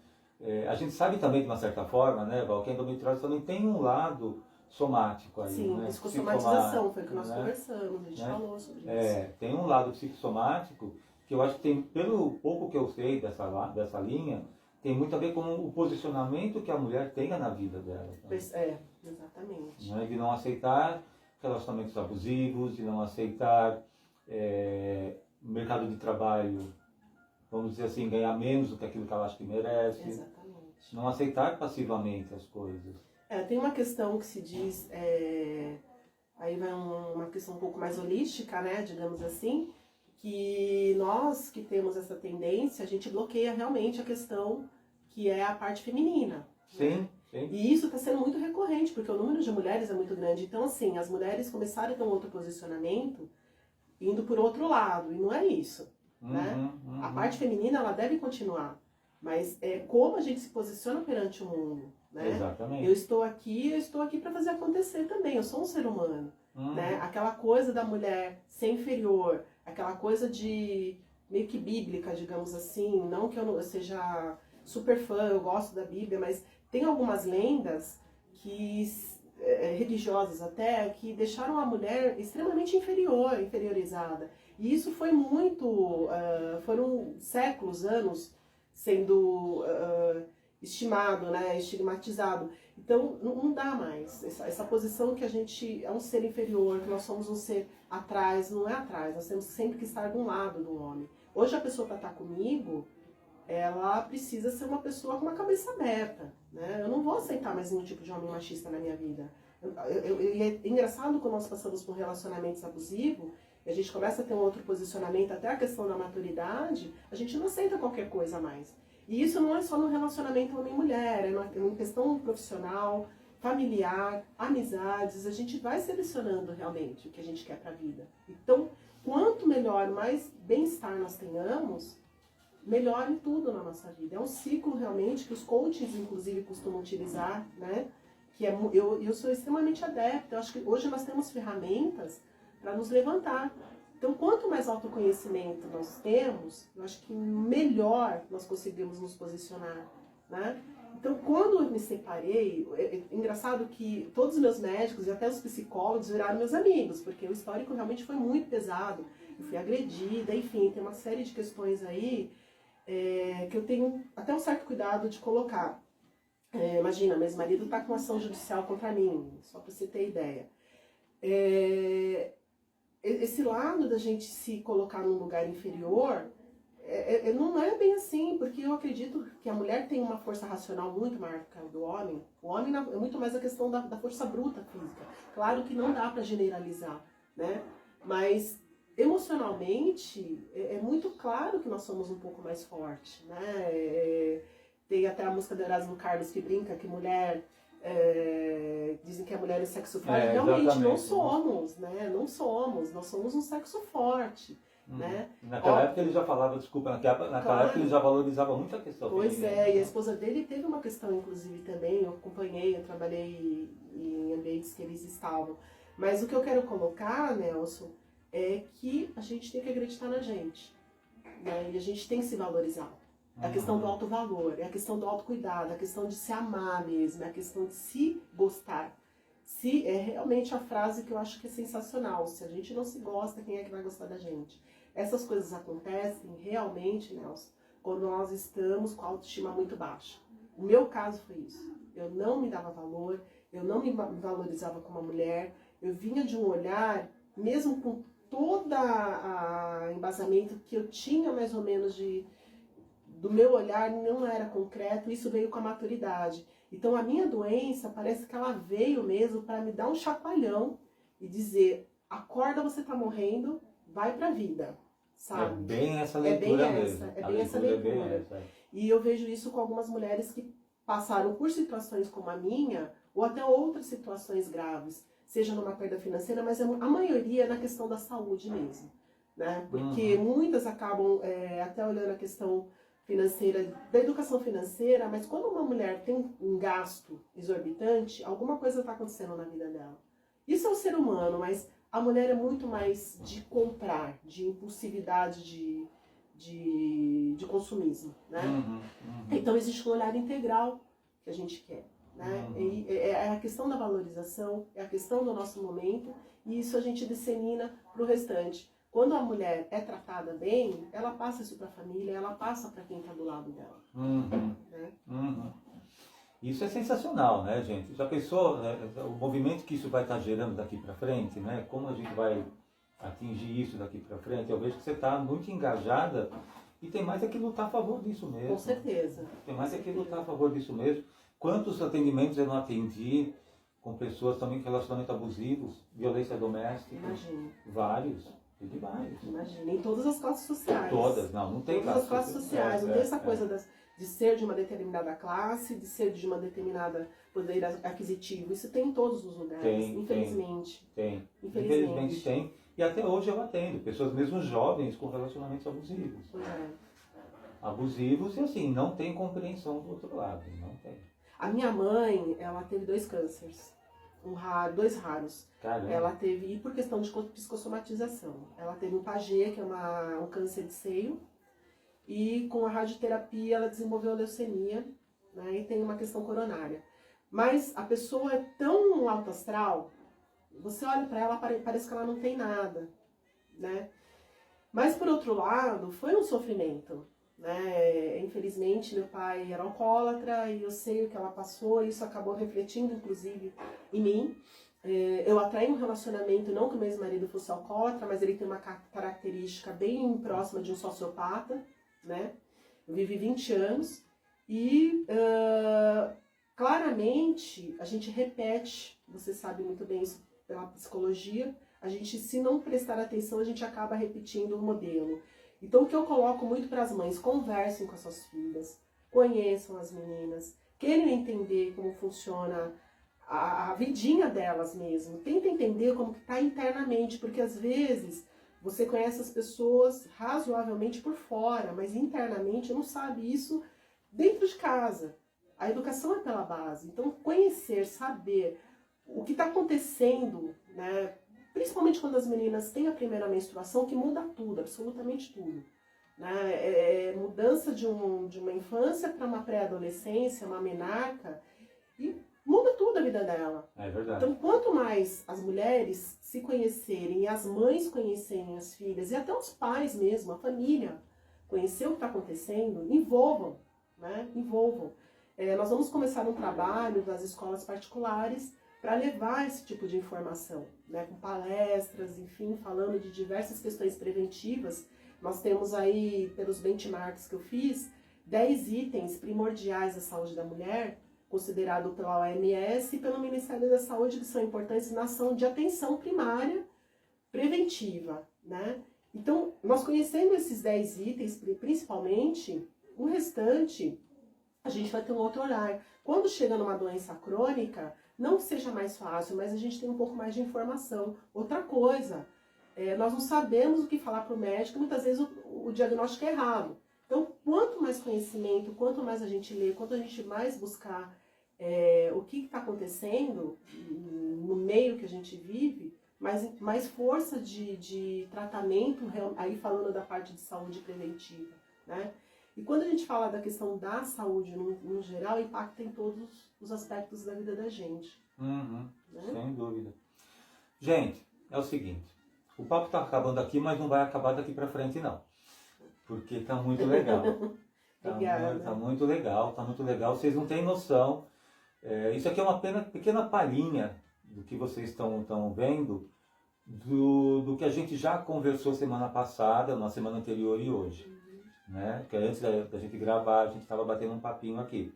a gente sabe também, de uma certa forma, né, Val, que a endometriose também tem um lado somático aí. Sim, né? psicossomatização, foi o que nós né? conversamos, a gente falou sobre isso. Tem um lado psicossomático que eu acho que tem, pelo pouco que eu sei dessa linha, tem muito a ver com o posicionamento que a mulher tenha na vida dela. Exatamente. Né? De não aceitar relacionamentos abusivos, de não aceitar mercado de trabalho, vamos dizer assim, ganhar menos do que aquilo que ela acha que merece. Exatamente. Não aceitar passivamente as coisas. Tem uma questão que se diz, aí vai uma questão um pouco mais holística, né, digamos assim, que nós que temos essa tendência, a gente bloqueia realmente a questão que é a parte feminina. Sim, né? sim. E isso está sendo muito recorrente, porque o número de mulheres é muito grande. Então, assim, as mulheres começaram a ter um outro posicionamento, indo por outro lado, e não é isso. Né? A parte feminina, ela deve continuar, mas é como a gente se posiciona perante o mundo. Né? Exatamente. Eu estou aqui para fazer acontecer também, eu sou um ser humano. Né? Aquela coisa da mulher ser inferior, aquela coisa de meio que bíblica, digamos assim, não que eu seja super fã, eu gosto da Bíblia, mas tem algumas lendas que religiosas até, que deixaram a mulher extremamente inferiorizada. E isso foi muito, foram séculos, anos sendo estimado, né, estigmatizado. Então, não dá mais. Essa posição que a gente é um ser inferior, que nós somos um ser atrás, não é atrás. Nós temos sempre que estar de um lado do homem. Hoje a pessoa para estar comigo, ela precisa ser uma pessoa com uma cabeça aberta. Né? Eu não vou aceitar mais nenhum tipo de homem machista na minha vida. E é engraçado quando nós passamos por relacionamentos abusivos, e a gente começa a ter um outro posicionamento, até a questão da maturidade, a gente não aceita qualquer coisa mais. E isso não é só no relacionamento homem-mulher, é uma questão profissional, familiar, amizades, a gente vai selecionando realmente o que a gente quer para a vida. Então, quanto melhor, mais bem-estar nós tenhamos, melhor em tudo na nossa vida. É um ciclo realmente que os coaches, inclusive, costumam utilizar, né? Que eu sou extremamente adepta, eu acho que hoje nós temos ferramentas para nos levantar. Então, quanto mais autoconhecimento nós temos, eu acho que melhor nós conseguimos nos posicionar, né? Então, quando eu me separei, é engraçado que todos os meus médicos e até os psicólogos viraram meus amigos, porque o histórico realmente foi muito pesado. Eu fui agredida, enfim, tem uma série de questões aí que eu tenho até um certo cuidado de colocar. Imagina, meu ex-marido está com ação judicial contra mim, só para você ter ideia. Esse lado da gente se colocar num lugar inferior não é bem assim, porque eu acredito que a mulher tem uma força racional muito maior que a do homem. O homem é muito mais a questão da força bruta física. Claro que não dá para generalizar, né? Mas emocionalmente é muito claro que nós somos um pouco mais fortes, né? Tem até a música do Erasmo Carlos que brinca que mulher... dizem que a mulher é sexo forte, realmente não somos, né? Não somos, nós somos um sexo forte, né? Naquela época ele já falava, desculpa, naquela época ele já valorizava muito a questão Pois feminina. e a esposa dele teve uma questão, inclusive, também, eu acompanhei, eu trabalhei em ambientes que eles estavam. Mas o que eu quero colocar, Nelson, é que a gente tem que acreditar na gente, né? E a gente tem que se valorizar. É a questão do alto valor, é a questão do autocuidado, é a questão de se amar mesmo, é a questão de se gostar. Se é realmente a frase que eu acho que é sensacional. Se a gente não se gosta, quem é que vai gostar da gente? Essas coisas acontecem realmente, Nelson, quando nós estamos com a autoestima muito baixa. O meu caso foi isso. Eu não me dava valor, eu não me valorizava como uma mulher, eu vinha de um olhar, mesmo com todo o embasamento que eu tinha mais ou menos do meu olhar, não era concreto, isso veio com a maturidade. Então a minha doença parece que ela veio mesmo para me dar um chacoalhão e dizer, acorda, você está morrendo, vai para a vida, sabe? É bem essa leitura mesmo. É bem essa leitura. E eu vejo isso com algumas mulheres que passaram por situações como a minha, ou até outras situações graves, seja numa perda financeira, mas a maioria é na questão da saúde mesmo, né? Porque muitas acabam até olhando a questão financeira, da educação financeira, mas quando uma mulher tem um gasto exorbitante, alguma coisa está acontecendo na vida dela. Isso é o ser humano, mas A mulher é muito mais de comprar, de impulsividade, de consumismo, né? Então existe um olhar integral que a gente quer, né? E é a questão da valorização, é a questão do nosso momento, e isso a gente dissemina para o restante. Quando a mulher é tratada bem, ela passa isso para a família, ela passa para quem está do lado dela. Né? Isso é sensacional, né, gente? Já pensou o movimento que isso vai estar gerando daqui para frente, né? Como a gente vai atingir isso daqui para frente? Eu vejo que você está muito engajada e tem mais é que lutar a favor disso mesmo. Com certeza. Tem mais é que lutar a favor disso mesmo. Quantos atendimentos eu não atendi com pessoas também com relacionamento abusivos, violência doméstica? Imagina. Vários. De vários. Imagina. Em todas as classes sociais. Todas, não tem todas as classes sociais. Não tem essa coisa de ser de uma determinada classe, de ser de uma determinada poder aquisitivo. Isso tem em todos os lugares, infelizmente. Tem. Infelizmente tem. E até hoje eu atendo pessoas mesmo jovens com relacionamentos abusivos. Abusivos e assim, não tem compreensão do outro lado. Não tem. A minha mãe, ela teve 2 cânceres. 2 raros. Caramba. Ela teve, e por questão de psicossomatização, ela teve um Pagê, que é um câncer de seio, e com a radioterapia ela desenvolveu leucemia, né, e tem uma questão coronária. Mas a pessoa é tão alto astral, você olha para ela, parece que ela não tem nada, né? Mas por outro lado, foi um sofrimento, né? Infelizmente meu pai era alcoólatra e eu sei o que ela passou, e isso acabou refletindo inclusive em mim. Eu atraí um relacionamento, não que o meu ex-marido fosse alcoólatra, mas ele tem uma característica bem próxima de um sociopata, né? Eu vivi 20 anos e claramente a gente repete, você sabe muito bem isso pela psicologia, a gente, se não prestar atenção, a gente acaba repetindo o modelo. Então o que eu coloco muito para as mães, conversem com as suas filhas, conheçam as meninas, queiram entender como funciona a vidinha delas mesmo, tentem entender como que está internamente, porque às vezes você conhece as pessoas razoavelmente por fora, mas internamente não sabe isso dentro de casa. A educação é pela base, então conhecer, saber o que está acontecendo, né? Principalmente quando as meninas têm a primeira menstruação, que muda tudo, absolutamente tudo. Né? Mudança de uma infância para uma pré-adolescência, uma menarca, e muda tudo a vida dela. É verdade. Então, quanto mais as mulheres se conhecerem, e as mães conhecerem as filhas, e até os pais mesmo, a família, conhecer o que está acontecendo, envolvam. Né? Envolvam. Nós vamos começar um trabalho das escolas particulares para levar esse tipo de informação, né, com palestras, enfim, falando de diversas questões preventivas. Nós temos aí, pelos benchmarks que eu fiz, 10 itens primordiais da saúde da mulher, considerado pela OMS e pelo Ministério da Saúde, que são importantes na ação de atenção primária preventiva. Né? Então, nós conhecendo esses 10 itens, principalmente, o restante, a gente vai ter um outro olhar. Quando chega numa doença crônica, não seja mais fácil, mas a gente tem um pouco mais de informação. Outra coisa, nós não sabemos o que falar para o médico, muitas vezes o diagnóstico é errado. Então, quanto mais conhecimento, quanto mais a gente lê, quanto a gente mais buscar o que está acontecendo no meio que a gente vive, mais força de tratamento, aí falando da parte de saúde preventiva, né? E quando a gente fala da questão da saúde no geral, impacta em todos os aspectos da vida da gente. Né? Sem dúvida. Gente, é o seguinte, o papo está acabando aqui, mas não vai acabar daqui para frente não. Porque está muito legal. Está muito legal, vocês não têm noção. Isso aqui é uma pequena palhinha do que vocês estão vendo, do que a gente já conversou semana passada, na semana anterior e hoje. Né? Que antes da gente gravar, a gente estava batendo um papinho aqui.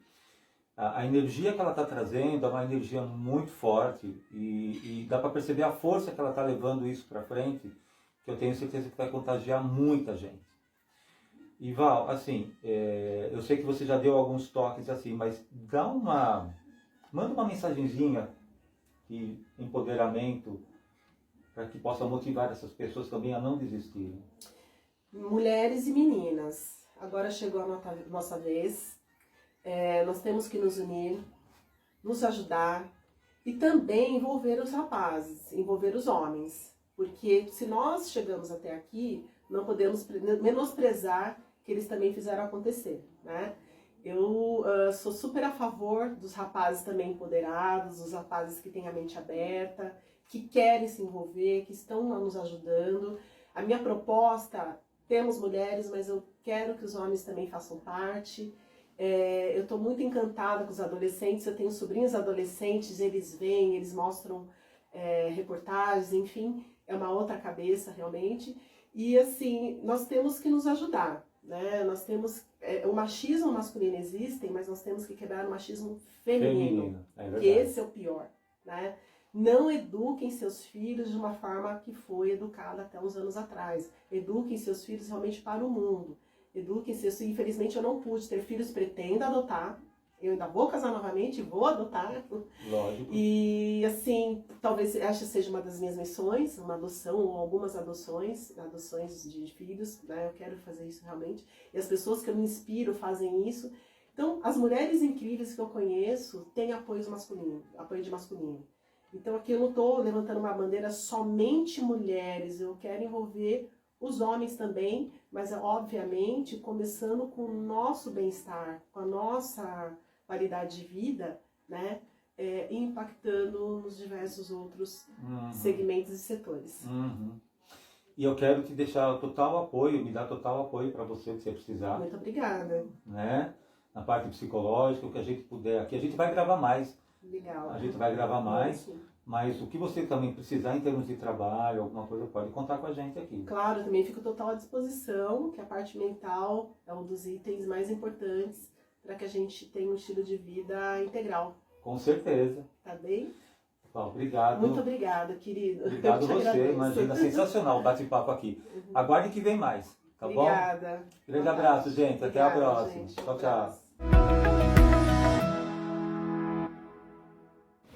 A energia que ela está trazendo é uma energia muito forte e dá para perceber a força que ela está levando isso para frente, que eu tenho certeza que vai contagiar muita gente. E Val, assim, eu sei que você já deu alguns toques assim, mas manda uma mensagenzinha de empoderamento para que possa motivar essas pessoas também a não desistirem. Mulheres e meninas, agora chegou a nossa vez, nós temos que nos unir, nos ajudar e também envolver os rapazes, envolver os homens. Porque se nós chegamos até aqui, não podemos menosprezar que eles também fizeram acontecer, né? Eu sou super a favor dos rapazes também empoderados, dos rapazes que têm a mente aberta, que querem se envolver, que estão nos ajudando. A minha proposta, temos mulheres, mas eu quero que os homens também façam parte. Eu estou muito encantada com os adolescentes, eu tenho sobrinhos adolescentes, eles vêm, eles mostram reportagens, enfim, é uma outra cabeça realmente. E assim, nós temos que nos ajudar, né? Nós temos, o machismo masculino existe, mas nós temos que quebrar o machismo feminino, que esse é o pior, né? Não eduquem seus filhos de uma forma que foi educada até uns anos atrás. Eduquem seus filhos realmente para o mundo. Eduquem seus filhos. Infelizmente eu não pude ter filhos, pretendo adotar. Eu ainda vou casar novamente e vou adotar. Lógico. E assim, talvez essa seja uma das minhas missões, uma adoção ou algumas adoções de filhos, né? Eu quero fazer isso realmente. E as pessoas que eu me inspiro fazem isso. Então, as mulheres incríveis que eu conheço têm apoio de masculino. Então aqui eu não estou levantando uma bandeira somente mulheres, eu quero envolver os homens também, mas obviamente começando com o nosso bem-estar, com a nossa qualidade de vida, né? Impactando nos diversos outros segmentos e setores. E eu quero te deixar total apoio, me dar total apoio para você, que você precisar. Muito obrigada. Né? Na parte psicológica, o que a gente puder. Aqui a gente vai gravar mais. Legal. A gente vai gravar mais, mas o que você também precisar em termos de trabalho, alguma coisa, pode contar com a gente aqui. Claro, também fico total à disposição, que a parte mental é um dos itens mais importantes para que a gente tenha um estilo de vida integral. Com certeza. Tá bem? Bom, obrigado. Muito obrigada, querido. Obrigado você, imagina, sensacional o bate-papo aqui. Aguarde que vem mais, tá obrigada. bom? Grande abraço, gente. Até a próxima. Gente. Tchau, tchau.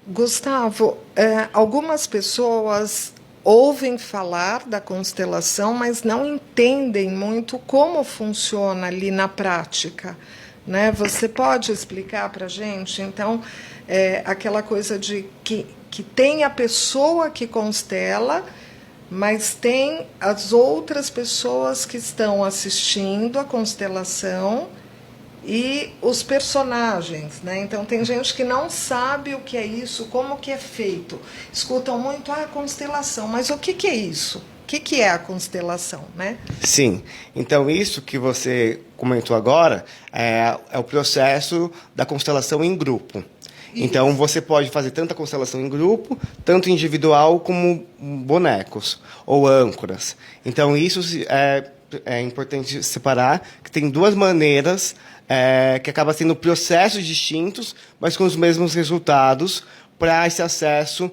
Gustavo, algumas pessoas ouvem falar da constelação, mas não entendem muito como funciona ali na prática, né? Você pode explicar para a gente? Então, aquela coisa de que tem a pessoa que constela, mas tem as outras pessoas que estão assistindo a constelação e os personagens, né? Então tem gente que não sabe o que é isso, como que é feito. Escutam muito a constelação, mas o que é isso? O que é a constelação, né? Sim, então isso que você comentou agora é o processo da constelação em grupo. Isso. Então você pode fazer tanto a constelação em grupo, tanto individual como bonecos ou âncoras. Então isso é importante separar, que tem duas maneiras que acaba sendo processos distintos, mas com os mesmos resultados para esse acesso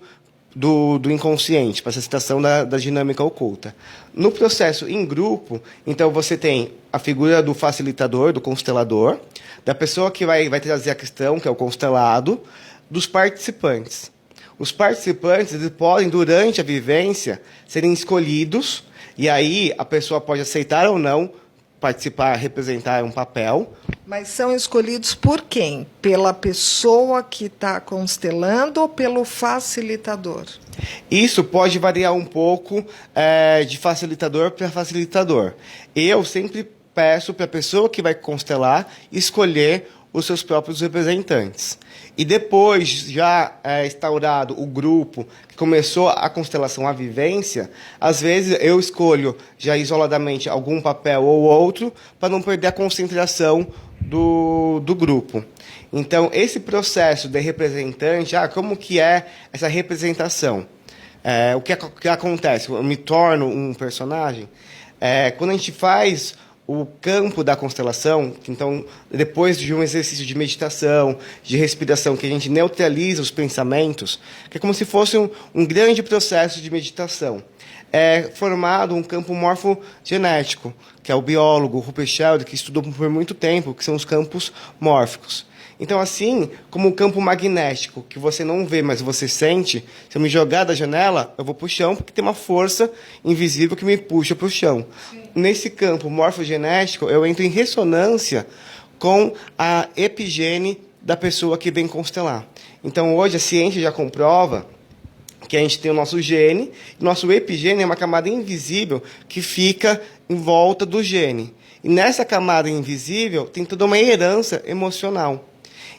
do inconsciente, para essa citação da dinâmica oculta. No processo em grupo, então você tem a figura do facilitador, do constelador, da pessoa que vai trazer a questão, que é o constelado, dos participantes. Os participantes eles podem, durante a vivência, serem escolhidos, e aí a pessoa pode aceitar ou não participar, representar um papel. Mas são escolhidos por quem? Pela pessoa que está constelando ou pelo facilitador? Isso pode variar um pouco de facilitador para facilitador. Eu sempre peço para a pessoa que vai constelar escolher os seus próprios representantes. E depois, já instaurado o grupo, que começou a constelação, a vivência, às vezes eu escolho já isoladamente algum papel ou outro para não perder a concentração do grupo. Então, esse processo de representante, como que é essa representação? O que acontece? Eu me torno um personagem? Quando a gente faz o campo da constelação, então, depois de um exercício de meditação, de respiração, que a gente neutraliza os pensamentos, que é como se fosse um grande processo de meditação. É formado um campo morfogenético, que é o biólogo Rupert Sheldrake, que estudou por muito tempo, que são os campos mórficos. Então, assim como o campo magnético, que você não vê, mas você sente, se eu me jogar da janela, eu vou para o chão, porque tem uma força invisível que me puxa para o chão. Sim. Nesse campo morfogenético, eu entro em ressonância com a epigene da pessoa que vem constelar. Então, hoje, a ciência já comprova que a gente tem o nosso gene, e nosso epigênio é uma camada invisível que fica em volta do gene. E nessa camada invisível tem toda uma herança emocional.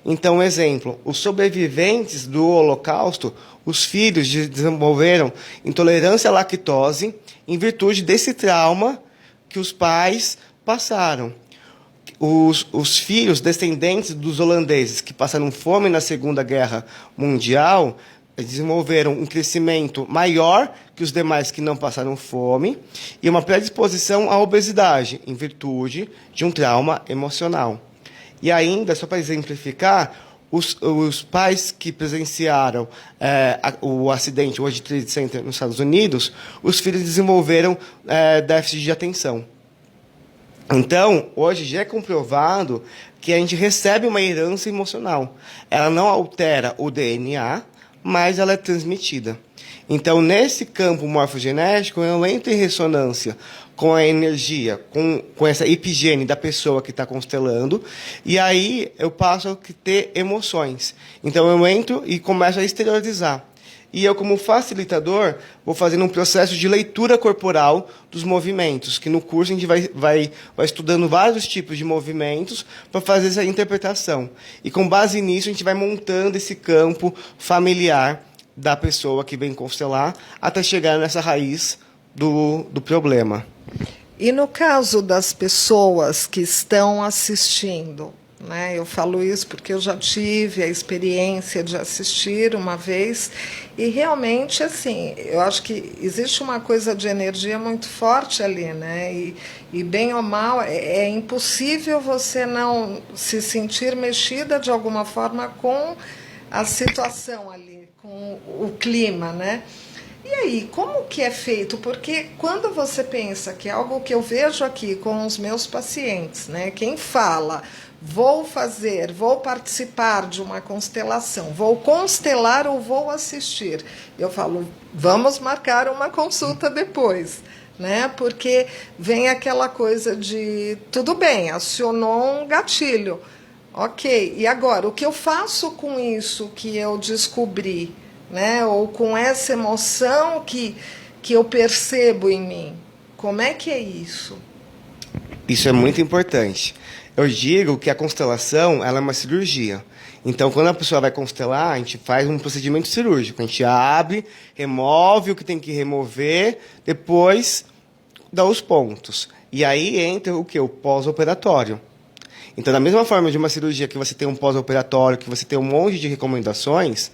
Então, exemplo, os sobreviventes do Holocausto, os filhos desenvolveram intolerância à lactose em virtude desse trauma que os pais passaram. Os filhos descendentes dos holandeses que passaram fome na Segunda Guerra Mundial desenvolveram um crescimento maior que os demais que não passaram fome e uma predisposição à obesidade em virtude de um trauma emocional. E ainda, só para exemplificar, os pais que presenciaram o acidente, o World Trade Center nos Estados Unidos, os filhos desenvolveram déficit de atenção. Então, hoje já é comprovado que a gente recebe uma herança emocional. Ela não altera o DNA, mas ela é transmitida. Então, nesse campo morfogenético, eu entro em ressonância com a energia, com essa epigênese da pessoa que está constelando, e aí eu passo a ter emoções. Então, eu entro e começo a exteriorizar. E eu, como facilitador, vou fazendo um processo de leitura corporal dos movimentos, que no curso a gente vai estudando vários tipos de movimentos para fazer essa interpretação. E com base nisso, a gente vai montando esse campo familiar da pessoa que vem constelar até chegar nessa raiz do problema. E no caso das pessoas que estão assistindo, né? Eu falo isso porque eu já tive a experiência de assistir uma vez e realmente, assim, eu acho que existe uma coisa de energia muito forte ali, né? E bem ou mal, é impossível você não se sentir mexida de alguma forma com a situação ali, com o clima, né? E aí, como que é feito? Porque quando você pensa que é algo que eu vejo aqui com os meus pacientes, né? Quem fala, vou participar de uma constelação, vou constelar ou vou assistir, eu falo, vamos marcar uma consulta depois, né? Porque vem aquela coisa de, tudo bem, acionou um gatilho, ok, e agora, o que eu faço com isso que eu descobri, né? Ou com essa emoção que eu percebo em mim? Como é que é isso? Isso é muito importante. Eu digo que a constelação ela é uma cirurgia. Então, quando a pessoa vai constelar, a gente faz um procedimento cirúrgico. A gente abre, remove o que tem que remover, depois dá os pontos. E aí entra o quê? O pós-operatório. Então, da mesma forma de uma cirurgia que você tem um pós-operatório, que você tem um monte de recomendações,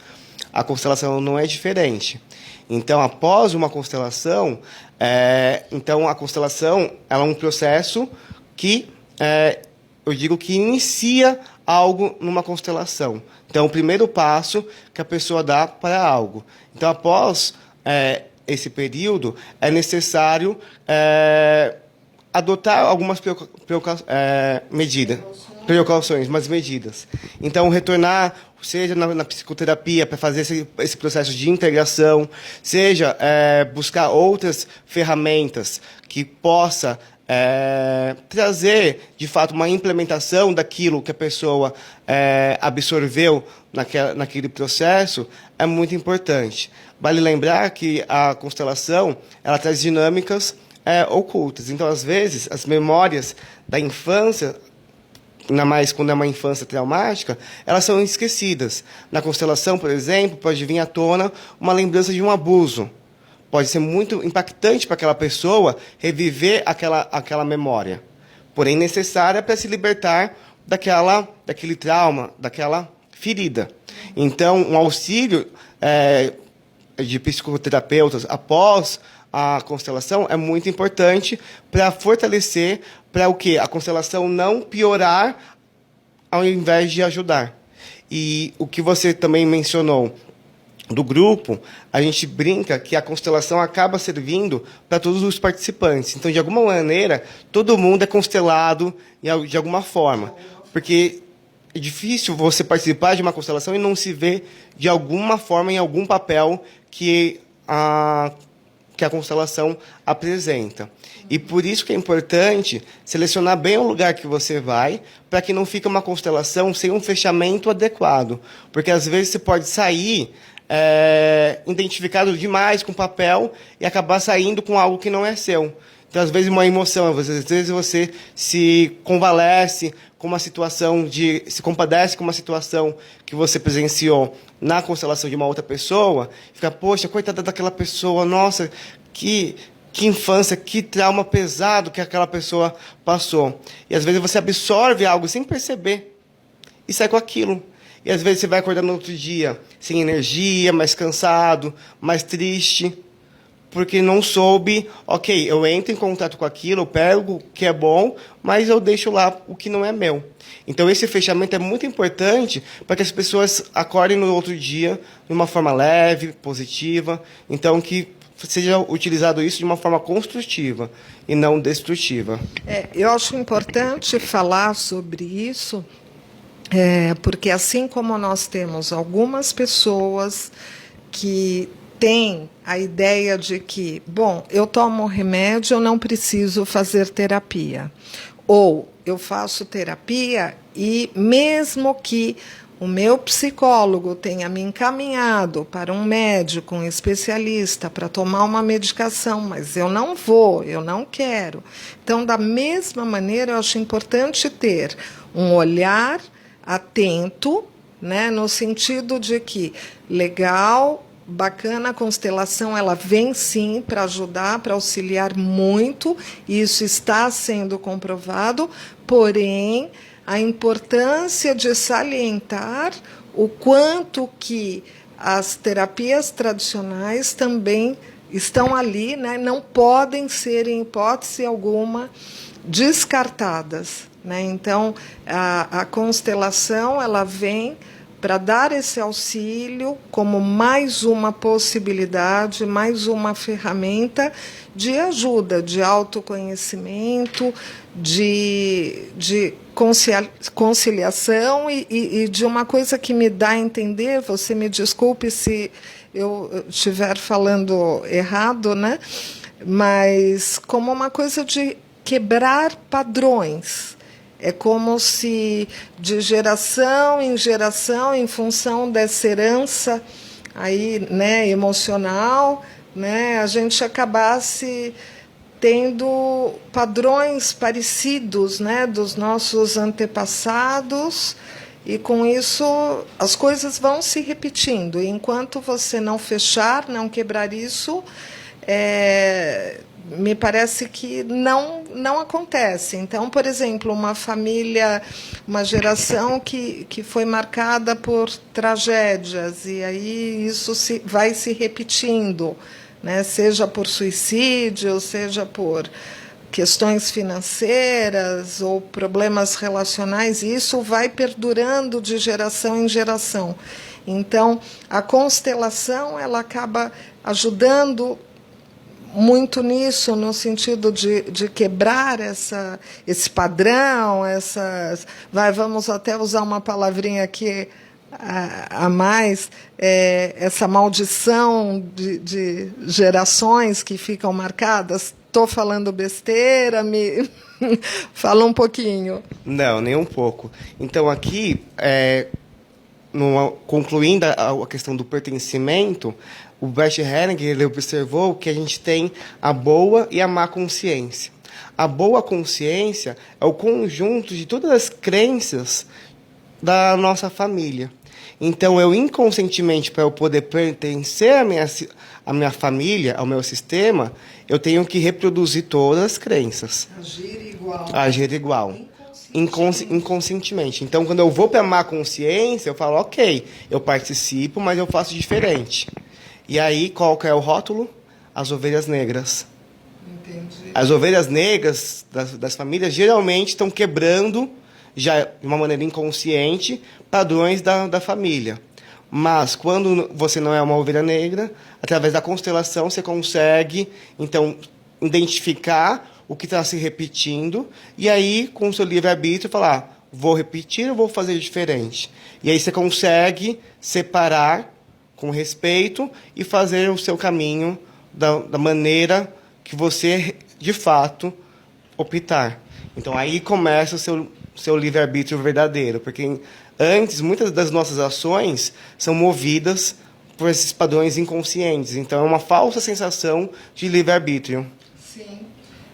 a constelação não é diferente. Então, após uma constelação, a constelação ela é um processo que, eu digo que inicia algo numa constelação. Então, o primeiro passo que a pessoa dá para algo. Então, após esse período, é necessário adotar algumas precauções, mas medidas. Então, retornar, seja na psicoterapia, para fazer esse processo de integração, seja buscar outras ferramentas que possa trazer, de fato, uma implementação daquilo que a pessoa absorveu naquele processo, é muito importante. Vale lembrar que a constelação ela traz dinâmicas ocultas. Então, às vezes, as memórias da infância, ainda mais quando é uma infância traumática, elas são esquecidas. Na constelação, por exemplo, pode vir à tona uma lembrança de um abuso. Pode ser muito impactante para aquela pessoa reviver aquela memória, porém necessária para se libertar daquele trauma, daquela ferida. Então, um auxílio de psicoterapeutas após a constelação é muito importante para fortalecer, para o quê? A constelação não piorar ao invés de ajudar. E o que você também mencionou do grupo, a gente brinca que a constelação acaba servindo para todos os participantes. Então, de alguma maneira, todo mundo é constelado de alguma forma. Porque é difícil você participar de uma constelação e não se ver de alguma forma em algum papel que a constelação apresenta. E por isso que é importante selecionar bem o lugar que você vai, para que não fique uma constelação sem um fechamento adequado. Porque às vezes você pode sair identificado demais com papel e acabar saindo com algo que não é seu. Então, às vezes, uma emoção, às vezes você se convalesce com uma situação se compadece com uma situação que você presenciou na constelação de uma outra pessoa, fica, poxa, coitada daquela pessoa, nossa, que infância, que trauma pesado que aquela pessoa passou. E às vezes você absorve algo sem perceber e sai com aquilo. E às vezes você vai acordar no outro dia sem energia, mais cansado, mais triste, porque não soube, ok, eu entro em contato com aquilo, eu pego o que é bom, mas eu deixo lá o que não é meu. Então esse fechamento é muito importante para que as pessoas acordem no outro dia de uma forma leve, positiva, então que seja utilizado isso de uma forma construtiva e não destrutiva. Eu acho importante falar sobre isso, porque assim como nós temos algumas pessoas que têm a ideia de que, bom, eu tomo remédio, eu não preciso fazer terapia. Ou eu faço terapia e mesmo que o meu psicólogo tenha me encaminhado para um médico, um especialista, para tomar uma medicação, mas eu não vou, eu não quero. Então, da mesma maneira, eu acho importante ter um olhar atento, né, no sentido de que, legal, bacana, a constelação, ela vem sim para ajudar, para auxiliar muito, e isso está sendo comprovado, porém, a importância de salientar o quanto que as terapias tradicionais também estão ali, né, não podem ser, em hipótese alguma, descartadas, né? Então, a constelação, ela vem para dar esse auxílio como mais uma possibilidade, mais uma ferramenta de ajuda, de autoconhecimento, de conciliação e de uma coisa que me dá a entender, você me desculpe se eu estiver falando errado, né? Mas como uma coisa de quebrar padrões. É como se de geração em geração, em função dessa herança aí, né, emocional, né, a gente acabasse tendo padrões parecidos, né, dos nossos antepassados, e com isso as coisas vão se repetindo. E enquanto você não fechar, não quebrar isso, me parece que não acontece. Então, por exemplo, uma família, uma geração que foi marcada por tragédias, e aí isso vai se repetindo, né? Seja por suicídio, seja por questões financeiras ou problemas relacionais, e isso vai perdurando de geração em geração. Então, a constelação, ela acaba ajudando muito nisso, no sentido de quebrar esse padrão, vamos até usar uma palavrinha aqui a mais, essa maldição de gerações que ficam marcadas. Estou falando besteira? Me fala um pouquinho. Não, nem um pouco. Então, aqui, concluindo a questão do pertencimento, o Bert Hellinger, ele observou que a gente tem a boa e a má consciência. A boa consciência é o conjunto de todas as crenças da nossa família. Então, eu inconscientemente, para eu poder pertencer à minha família, ao meu sistema, eu tenho que reproduzir todas as crenças. Agir igual. Inconscientemente. Então, quando eu vou para a má consciência, eu falo, ok, eu participo, mas eu faço diferente. E aí, qual que é o rótulo? As ovelhas negras. Entendi. As ovelhas negras das famílias geralmente estão quebrando, já de uma maneira inconsciente, padrões da família. Mas, quando você não é uma ovelha negra, através da constelação, você consegue, então, identificar o que está se repetindo, e aí, com o seu livre-arbítrio, falar, vou repetir ou vou fazer diferente? E aí você consegue separar com respeito e fazer o seu caminho da maneira que você, de fato, optar. Então, aí começa o seu livre-arbítrio verdadeiro, porque antes, muitas das nossas ações são movidas por esses padrões inconscientes. Então, é uma falsa sensação de livre-arbítrio. Sim.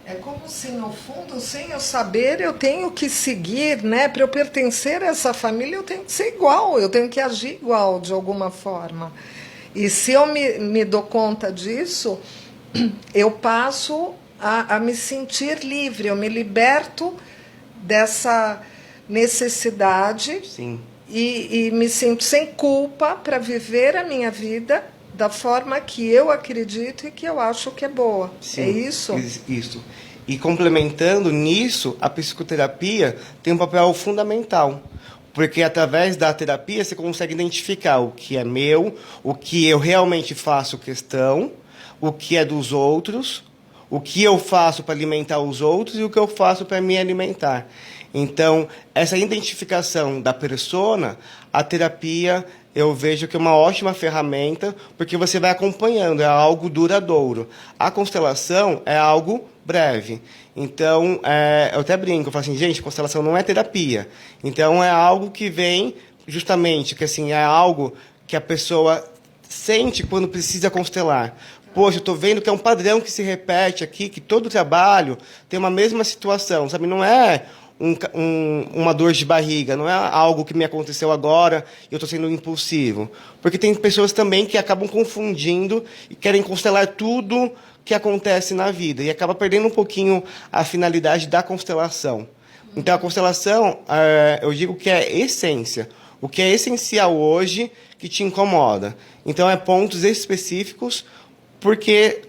É como se, no fundo, sem eu saber, eu tenho que seguir, né? Para eu pertencer a essa família, eu tenho que ser igual, eu tenho que agir igual, de alguma forma. E se eu me dou conta disso, eu passo a me sentir livre, eu me liberto dessa necessidade. Sim. E me sinto sem culpa para viver a minha vida da forma que eu acredito e que eu acho que é boa. Sim, é isso? Isso. E complementando nisso, a psicoterapia tem um papel fundamental. Porque através da terapia você consegue identificar o que é meu, o que eu realmente faço questão, o que é dos outros, o que eu faço para alimentar os outros e o que eu faço para me alimentar. Então, essa identificação da persona, a terapia, eu vejo que é uma ótima ferramenta, porque você vai acompanhando, é algo duradouro. A constelação é algo breve. Então, eu até brinco, eu falo assim, gente, constelação não é terapia. Então, é algo que vem justamente, que assim, é algo que a pessoa sente quando precisa constelar. Poxa, eu estou vendo que é um padrão que se repete aqui, que todo trabalho tem uma mesma situação, sabe? Não é uma dor de barriga, não é algo que me aconteceu agora e eu estou sendo impulsivo. Porque tem pessoas também que acabam confundindo e querem constelar tudo que acontece na vida e acaba perdendo um pouquinho a finalidade da constelação. Então, a constelação, eu digo que é essência. O que é essencial hoje que te incomoda. Então, é pontos específicos, porque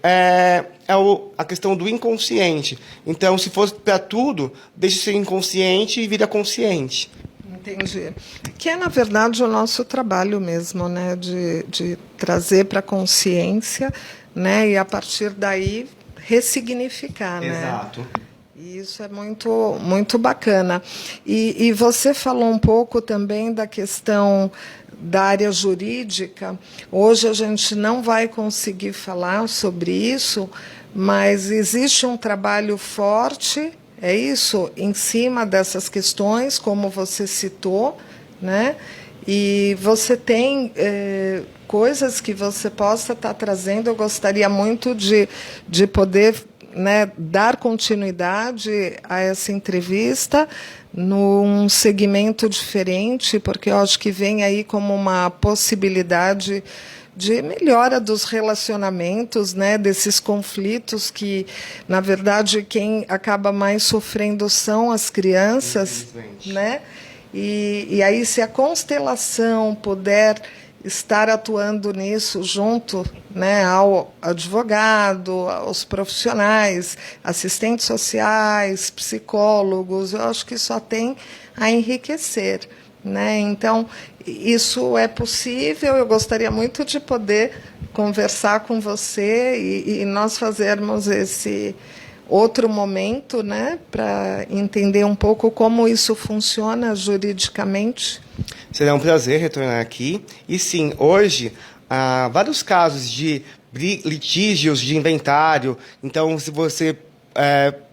a questão do inconsciente. Então, se fosse para tudo, deixa de ser inconsciente e vira consciente. Entendi. Que é, na verdade, o nosso trabalho mesmo, né? De trazer para a consciência, né? E, a partir daí, ressignificar. Exato. Né? E isso é muito, muito bacana. E você falou um pouco também da questão da área jurídica. Hoje a gente não vai conseguir falar sobre isso, mas existe um trabalho forte, é isso, em cima dessas questões, como você citou, né? E você tem coisas que você possa estar trazendo. Eu gostaria muito de poder, né, dar continuidade a essa entrevista num segmento diferente, porque eu acho que vem aí como uma possibilidade de melhora dos relacionamentos, né, desses conflitos que, na verdade, quem acaba mais sofrendo são as crianças, né? E aí, se a constelação puder estar atuando nisso junto, né, ao advogado, aos profissionais, assistentes sociais, psicólogos, eu acho que só tem a enriquecer, né? Então, isso é possível. Eu gostaria muito de poder conversar com você e nós fazermos esse outro momento, né, para entender um pouco como isso funciona juridicamente. Será um prazer retornar aqui. E sim, hoje há vários casos de litígios de inventário. Então, se você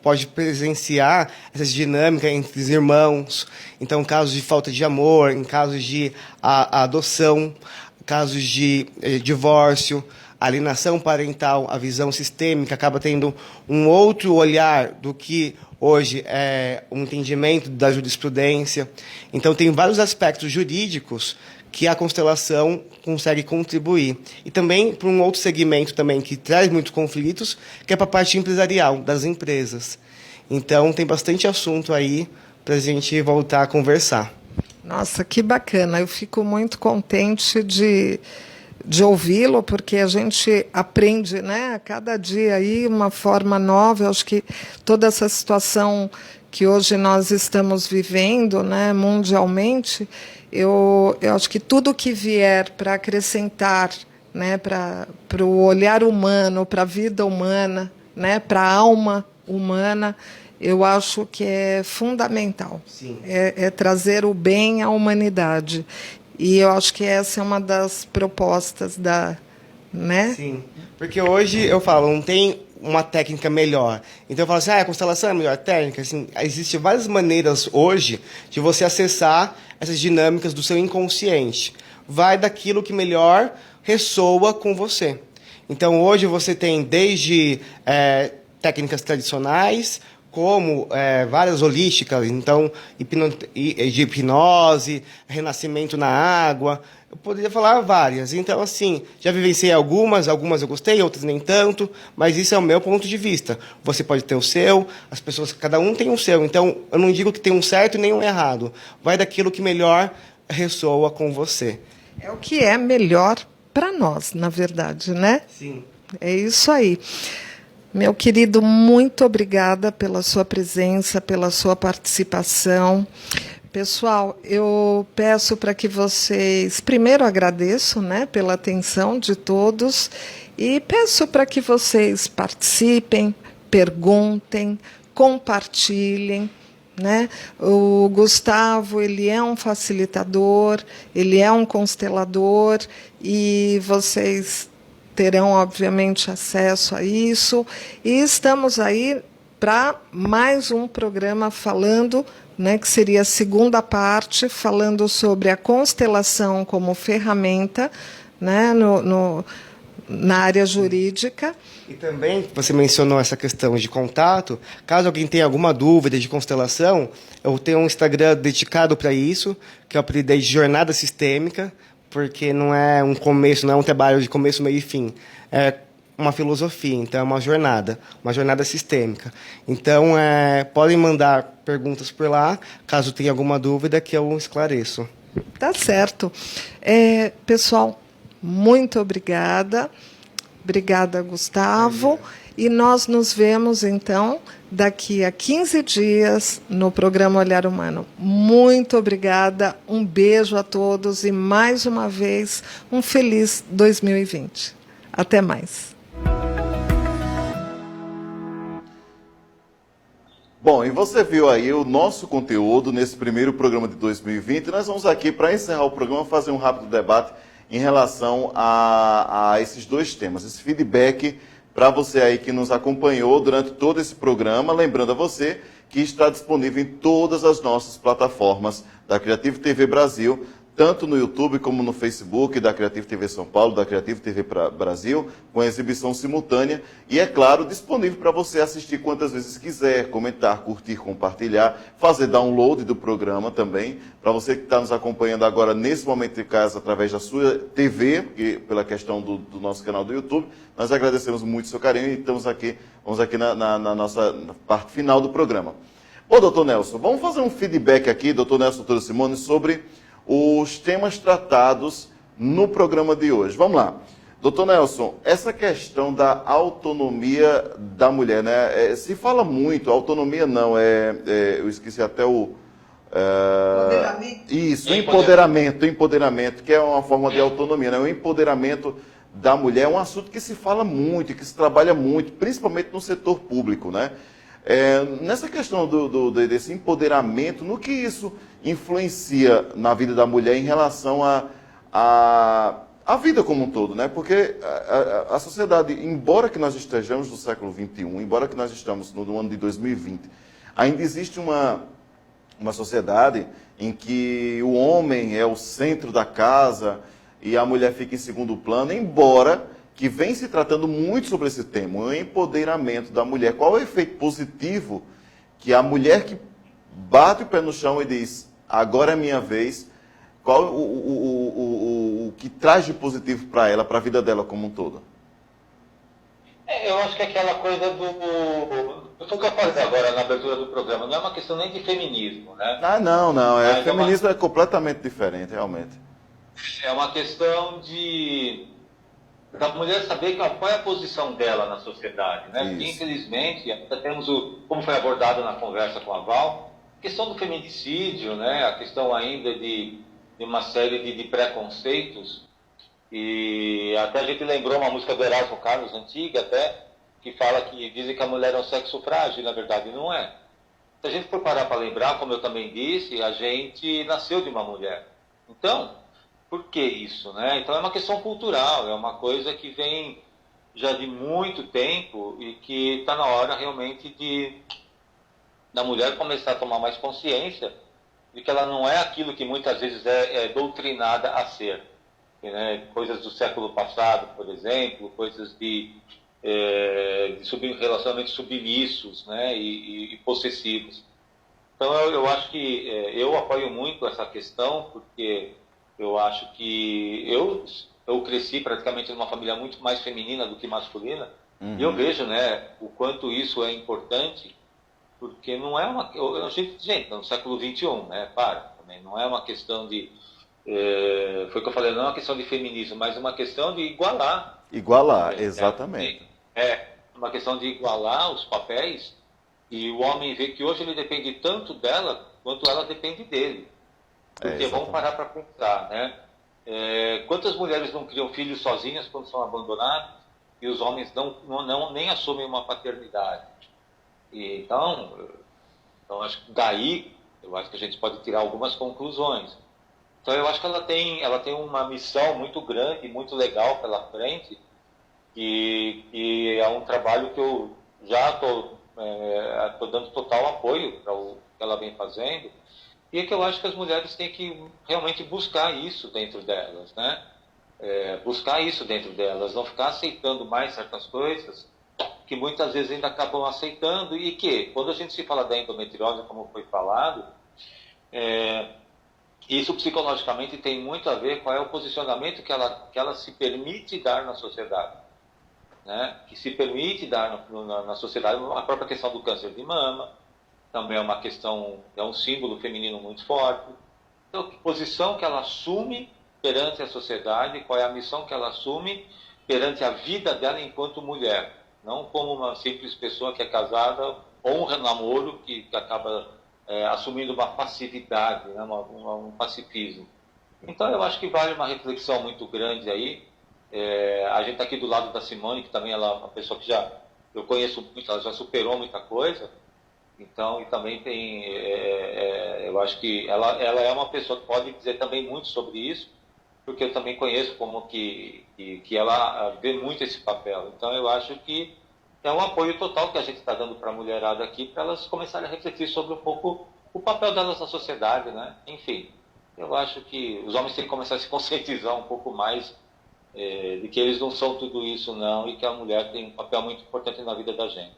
pode presenciar essas dinâmicas entre os irmãos. Então, casos de falta de amor, em casos de adoção, casos de divórcio, alienação parental, a visão sistêmica acaba tendo um outro olhar do que hoje é um entendimento da jurisprudência. Então, tem vários aspectos jurídicos que a constelação consegue contribuir. E também para um outro segmento também que traz muitos conflitos, que é para a parte empresarial, das empresas. Então, tem bastante assunto aí para a gente voltar a conversar. Nossa, que bacana. Eu fico muito contente de ouvi-lo, porque a gente aprende, né, a cada dia aí uma forma nova. Eu acho que toda essa situação que hoje nós estamos vivendo, né, mundialmente, eu acho que tudo que vier para acrescentar, né, para o olhar humano, para a vida humana, né, para a alma humana, eu acho que é fundamental. Sim. É trazer o bem à humanidade. E eu acho que essa é uma das propostas né? Sim, porque hoje eu falo, não tem uma técnica melhor. Então eu falo assim, a constelação é a melhor técnica. Assim, existem várias maneiras hoje de você acessar essas dinâmicas do seu inconsciente. Vai daquilo que melhor ressoa com você. Então, hoje você tem desde técnicas tradicionais, como várias holísticas, então, de hipnose, renascimento na água, eu poderia falar várias. Então, assim, já vivenciei algumas eu gostei, outras nem tanto, mas isso é o meu ponto de vista. Você pode ter o seu, as pessoas, cada um tem o seu. Então, eu não digo que tem um certo e nem um errado. Vai daquilo que melhor ressoa com você. É o que é melhor para nós, na verdade, né? Sim. É isso aí. Meu querido, muito obrigada pela sua presença, pela sua participação. Pessoal, eu peço para que vocês... Primeiro, agradeço, né, pela atenção de todos e peço para que vocês participem, perguntem, compartilhem. Né? O Gustavo, ele é um facilitador, ele é um constelador e vocês terão, obviamente, acesso a isso. E estamos aí para mais um programa falando, né, que seria a segunda parte, falando sobre a constelação como ferramenta, né, na área jurídica. E também, você mencionou essa questão de contato, caso alguém tenha alguma dúvida de constelação, eu tenho um Instagram dedicado para isso, que eu apelidei de Jornada Sistêmica, porque não é um começo, não é um trabalho de começo, meio e fim, é uma filosofia, então é uma jornada sistêmica. Então, podem mandar perguntas por lá, caso tenha alguma dúvida, que eu esclareço. Tá certo. Pessoal, muito obrigada. Obrigada, Gustavo. E nós nos vemos, então, daqui a 15 dias no programa Olhar Humano. Muito obrigada, um beijo a todos e, mais uma vez, um feliz 2020. Até mais. Bom, e você viu aí o nosso conteúdo nesse primeiro programa de 2020. Nós vamos aqui, para encerrar o programa, fazer um rápido debate em relação a esses dois temas, esse feedback para você aí que nos acompanhou durante todo esse programa. Lembrando a você que está disponível em todas as nossas plataformas da Creative TV Brasil, tanto no YouTube como no Facebook da Creative TV São Paulo, da Creative TV Brasil, com exibição simultânea. E, é claro, disponível para você assistir quantas vezes quiser, comentar, curtir, compartilhar, fazer download do programa também. Para você que está nos acompanhando agora, nesse momento de casa, através da sua TV, pela questão do nosso canal do YouTube, nós agradecemos muito o seu carinho e vamos aqui na nossa parte final do programa. Ô, doutor Nelson, vamos fazer um feedback aqui, doutor Nelson, doutora Simone, sobre os temas tratados no programa de hoje. Vamos lá. Doutor Nelson, essa questão da autonomia da mulher, né? Se fala muito, autonomia não, eu esqueci até o... Empoderamento. Isso, empoderamento, que é uma forma de autonomia, né? O empoderamento da mulher é um assunto que se fala muito, que se trabalha muito, principalmente no setor público, né? Nessa questão desse empoderamento, no que isso influencia na vida da mulher em relação à vida como um todo, né? Porque a sociedade, embora que nós estejamos no século XXI, embora que nós estamos no ano de 2020, ainda existe uma sociedade em que o homem é o centro da casa e a mulher fica em segundo plano, embora que vem se tratando muito sobre esse tema, o empoderamento da mulher. Qual é o efeito positivo que a mulher que bate o pé no chão e diz, agora é minha vez, qual o que traz de positivo para ela, para a vida dela como um todo? Eu acho que aquela coisa foi o que eu falei agora na abertura do programa, não é uma questão nem de feminismo, né? Não. Feminismo é completamente diferente, realmente. É uma questão da mulher saber qual é a posição dela na sociedade, né? Porque, infelizmente, ainda temos como foi abordado na conversa com a Val, a questão do feminicídio, né? A questão ainda de uma série de preconceitos, e até a gente lembrou uma música do Erasmo Carlos, antiga até, que fala que dizem que a mulher é um sexo frágil, e na verdade não é. Se a gente for parar para lembrar, como eu também disse, a gente nasceu de uma mulher. Então, por que isso, né? Então é uma questão cultural, é uma coisa que vem já de muito tempo e que está na hora realmente da mulher começar a tomar mais consciência de que ela não é aquilo que muitas vezes é doutrinada a ser. né, coisas do século passado, por exemplo, coisas de relacionamentos submissos, né, e possessivos. Então eu acho que eu apoio muito essa questão, porque eu acho que eu cresci praticamente numa família muito mais feminina do que masculina, e eu vejo, né, o quanto isso é importante, porque não é uma... Gente, no século XXI, né, também, não é uma questão de... foi o que eu falei, não é uma questão de feminismo, mas uma questão de igualar. Igualar, exatamente. Uma questão de igualar os papéis, e o homem vê que hoje ele depende tanto dela, quanto ela depende dele. Porque vamos parar para pensar, né? Quantas mulheres não criam filhos sozinhas quando são abandonadas, e os homens nem assumem uma paternidade? Então, acho que daí, eu acho que a gente pode tirar algumas conclusões. Então, eu acho que ela tem uma missão muito grande, muito legal pela frente, e é um trabalho que eu já estou dando total apoio para o que ela vem fazendo, e é que eu acho que as mulheres têm que realmente buscar isso dentro delas, né? Buscar isso dentro delas, não ficar aceitando mais certas coisas que muitas vezes ainda acabam aceitando, e que, quando a gente se fala da endometriose, como foi falado, isso psicologicamente tem muito a ver com qual é o posicionamento que ela se permite dar na sociedade, né? Que se permite dar na sociedade. A própria questão do câncer de mama também é uma questão, é um símbolo feminino muito forte. Então, que posição que ela assume perante a sociedade, qual é a missão que ela assume perante a vida dela enquanto mulher, não como uma simples pessoa que é casada ou um namoro que acaba assumindo uma passividade, né? Um pacifismo. Então, eu acho que vale uma reflexão muito grande aí. A gente está aqui do lado da Simone, que também ela é uma pessoa que eu conheço muito, ela já superou muita coisa. Então, e também tem, eu acho que ela é uma pessoa que pode dizer também muito sobre isso, porque eu também conheço como que ela vê muito esse papel. Então, eu acho que é um apoio total que a gente está dando para a mulherada aqui, para elas começarem a refletir sobre um pouco o papel delas na sociedade, né? Enfim, eu acho que os homens têm que começar a se conscientizar um pouco mais de que eles não são tudo isso, não, e que a mulher tem um papel muito importante na vida da gente.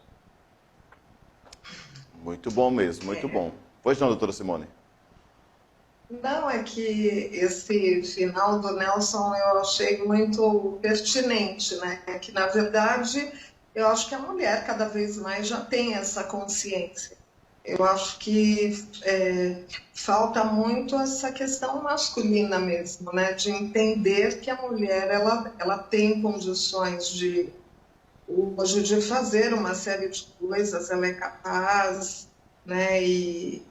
Muito bom mesmo, muito bom. Pois não, doutora Simone? Não, é que esse final do Nelson eu achei muito pertinente, né? É que, na verdade, eu acho que a mulher cada vez mais já tem essa consciência. Eu acho que falta muito essa questão masculina mesmo, né? De entender que a mulher ela tem condições de hoje de fazer uma série de coisas, ela é capaz, né? E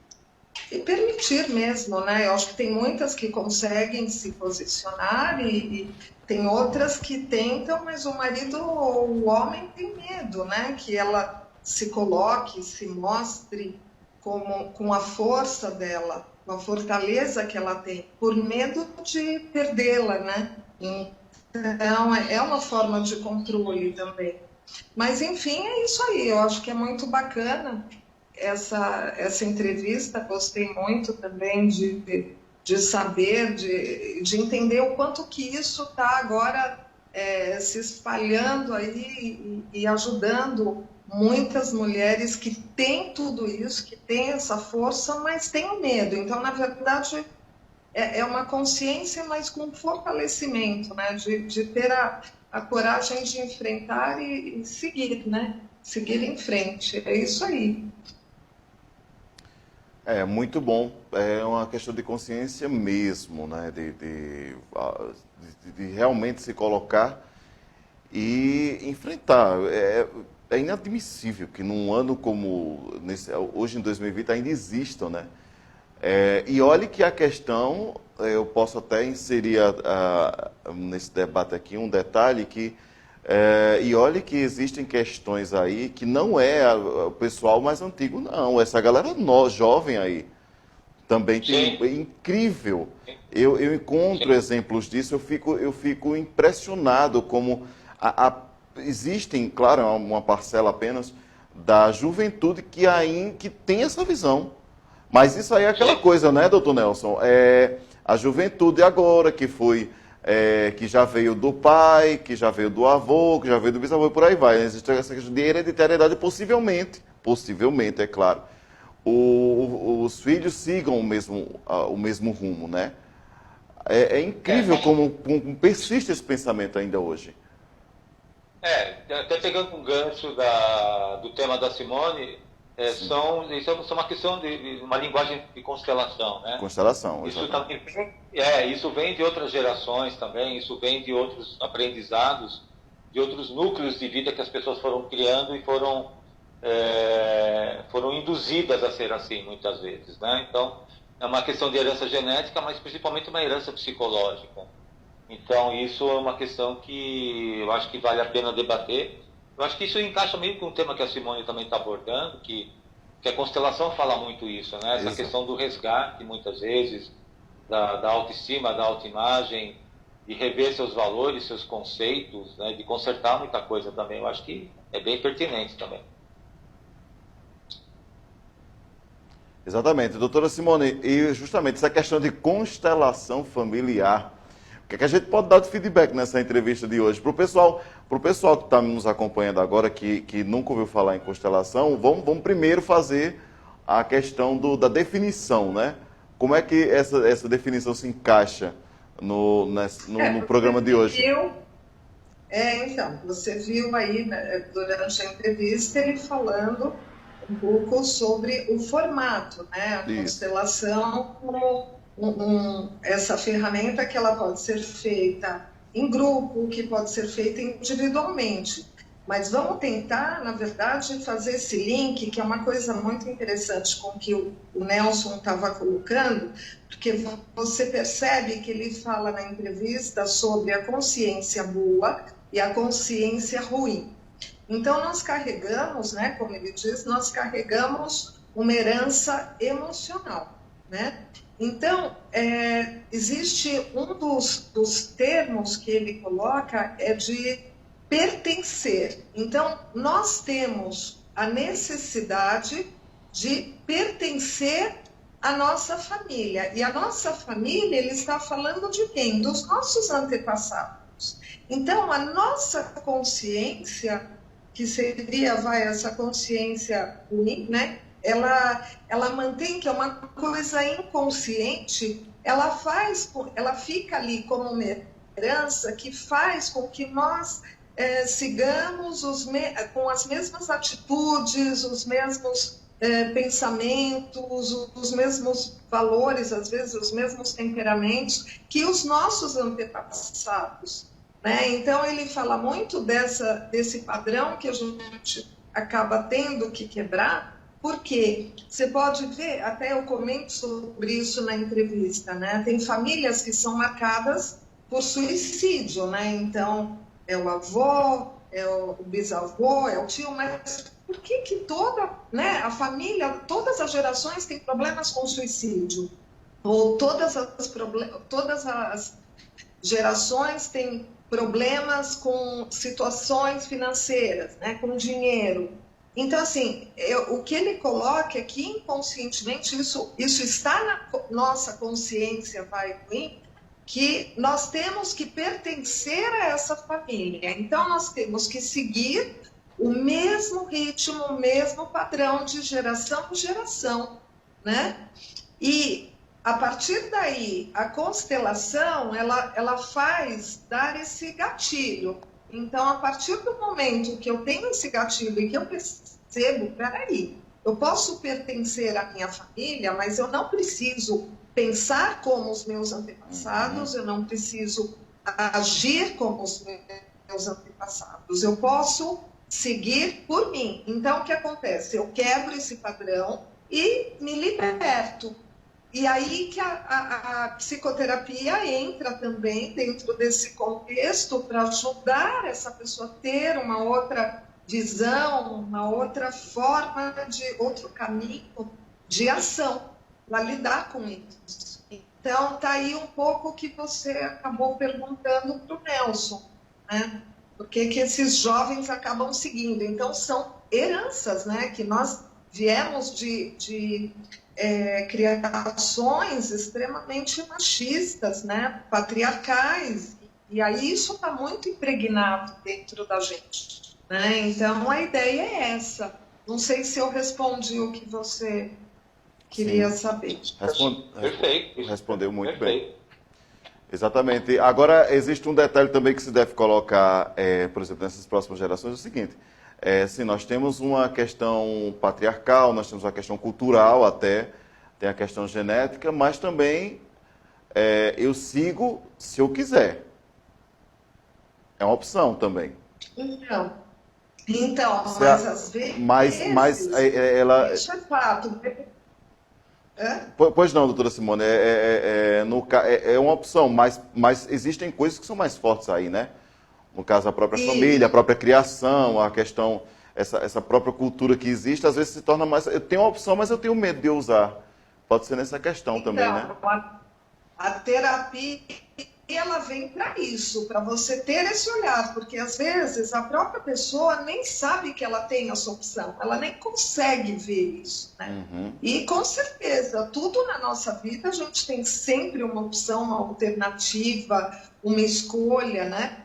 permitir mesmo, né? Eu acho que tem muitas que conseguem se posicionar e tem outras que tentam, mas o marido ou o homem tem medo, né? Que ela se coloque, se mostre com a força dela, com a fortaleza que ela tem, por medo de perdê-la, né? Então, é uma forma de controle também. Mas, enfim, é isso aí. Eu acho que é muito bacana essa entrevista. Gostei muito também de saber, de entender o quanto que isso está agora se espalhando aí e ajudando muitas mulheres que têm tudo isso, que têm essa força, mas têm o medo. Então, na verdade, é uma consciência, mas com fortalecimento, né? De ter a coragem de enfrentar e seguir, né? Seguir em frente. É isso aí. Muito bom. É uma questão de consciência mesmo, né? De realmente se colocar e enfrentar. É inadmissível que num ano como hoje em 2020 ainda existam, né? E olhe que a questão, eu posso até inserir nesse debate aqui um detalhe que, e olhe que existem questões aí que não é o pessoal mais antigo, não. Essa galera jovem aí também tem, é incrível. Eu encontro exemplos disso, eu fico impressionado como existem, claro, uma parcela apenas da juventude que tem essa visão. Mas isso aí é aquela coisa, né, doutor Nelson? A juventude agora que foi que já veio do pai, que já veio do avô, que já veio do bisavô e por aí vai. Existe essa questão de hereditariedade, possivelmente, é claro, os filhos sigam o mesmo rumo, né? É incrível como persiste esse pensamento ainda hoje. Até pegando um gancho do tema da Simone, isso é uma questão de uma linguagem de constelação, né? Constelação, isso também isso vem de outras gerações também, isso vem de outros aprendizados, de outros núcleos de vida que as pessoas foram criando e foram induzidas a ser assim, muitas vezes, né? Então, é uma questão de herança genética, mas principalmente uma herança psicológica. Então, isso é uma questão que eu acho que vale a pena debater. Eu acho que isso encaixa meio com o tema que a Simone também está abordando, que a constelação fala muito isso, né? Essa questão do resgate, muitas vezes, da autoestima, da autoimagem, de rever seus valores, seus conceitos, né? De consertar muita coisa também. Eu acho que é bem pertinente também. Exatamente. Doutora Simone, e justamente essa questão de constelação familiar, o que é que a gente pode dar de feedback nessa entrevista de hoje? Para o pessoal que está nos acompanhando agora, que nunca ouviu falar em constelação, vamos primeiro fazer a questão da definição, né? Como é que essa definição se encaixa no programa de hoje? Então, você viu aí, né, durante a entrevista, ele falando um pouco sobre o formato, né? A constelação como essa ferramenta que ela pode ser feita em grupo, que pode ser feita individualmente. Mas vamos tentar, na verdade, fazer esse link, que é uma coisa muito interessante com que o Nelson estava colocando, porque você percebe que ele fala na entrevista sobre a consciência boa e a consciência ruim. Então, nós carregamos, né, como ele diz, nós carregamos uma herança emocional, né? Então, existe um dos termos que ele coloca é de pertencer. Então, nós temos a necessidade de pertencer à nossa família. E a nossa família, ele está falando de quem? Dos nossos antepassados. Então, a nossa consciência, que seria, essa consciência ruim, né? Ela mantém que é uma coisa inconsciente, ela fica ali como uma herança que faz com que nós sigamos com as mesmas atitudes, os mesmos pensamentos, os mesmos valores, às vezes os mesmos temperamentos que os nossos antepassados, né? Então ele fala muito desse padrão que a gente acaba tendo que quebrar. Porque você pode ver, até eu comento sobre isso na entrevista, né? Tem famílias que são marcadas por suicídio, né? Então, é o avô, é o bisavô, é o tio, mas por que toda, né, a família, todas as gerações têm problemas com suicídio? Ou todas as gerações têm problemas com situações financeiras, né, com dinheiro? Então, assim, o que ele coloca é que inconscientemente isso está na nossa consciência, que nós temos que pertencer a essa família. Então, nós temos que seguir o mesmo ritmo, o mesmo padrão de geração em geração, né? E, a partir daí, a constelação, ela faz dar esse gatilho. Então, a partir do momento que eu tenho esse gatilho e que eu percebo, peraí, eu posso pertencer à minha família, mas eu não preciso pensar como os meus antepassados, eu não preciso agir como os meus antepassados, eu posso seguir por mim. Então, o que acontece? Eu quebro esse padrão e me liberto. E aí que a psicoterapia entra também dentro desse contexto para ajudar essa pessoa a ter uma outra visão, uma outra forma, outro caminho de ação para lidar com isso. Então, está aí um pouco o que você acabou perguntando para o Nelson, né? Por que esses jovens acabam seguindo? Então, são heranças, né, que nós viemos de criações extremamente machistas, né? Patriarcais, e aí isso está muito impregnado dentro da gente, né? Então a ideia é essa. Não sei se eu respondi o que você queria saber. Perfeito. Respondeu muito Perfeito. bem. Exatamente. Agora, existe um detalhe também que se deve colocar, por exemplo, nessas próximas gerações, é o seguinte. Sim, nós temos uma questão patriarcal, nós temos uma questão cultural até, tem a questão genética, mas também eu sigo se eu quiser. É uma opção também. Então mas às vezes... Mas ela... Isso é fato. Pois não, doutora Simone, é uma opção, mas existem coisas que são mais fortes aí, né? No caso, a própria família, a própria criação, a questão, essa própria cultura que existe, às vezes se torna mais... Eu tenho uma opção, mas eu tenho medo de usar. Pode ser nessa questão também, né? A terapia, ela vem para isso, para você ter esse olhar, porque às vezes a própria pessoa nem sabe que ela tem essa opção, ela nem consegue ver isso, né? Uhum. E com certeza, tudo na nossa vida a gente tem sempre uma opção, uma alternativa, uma escolha, né?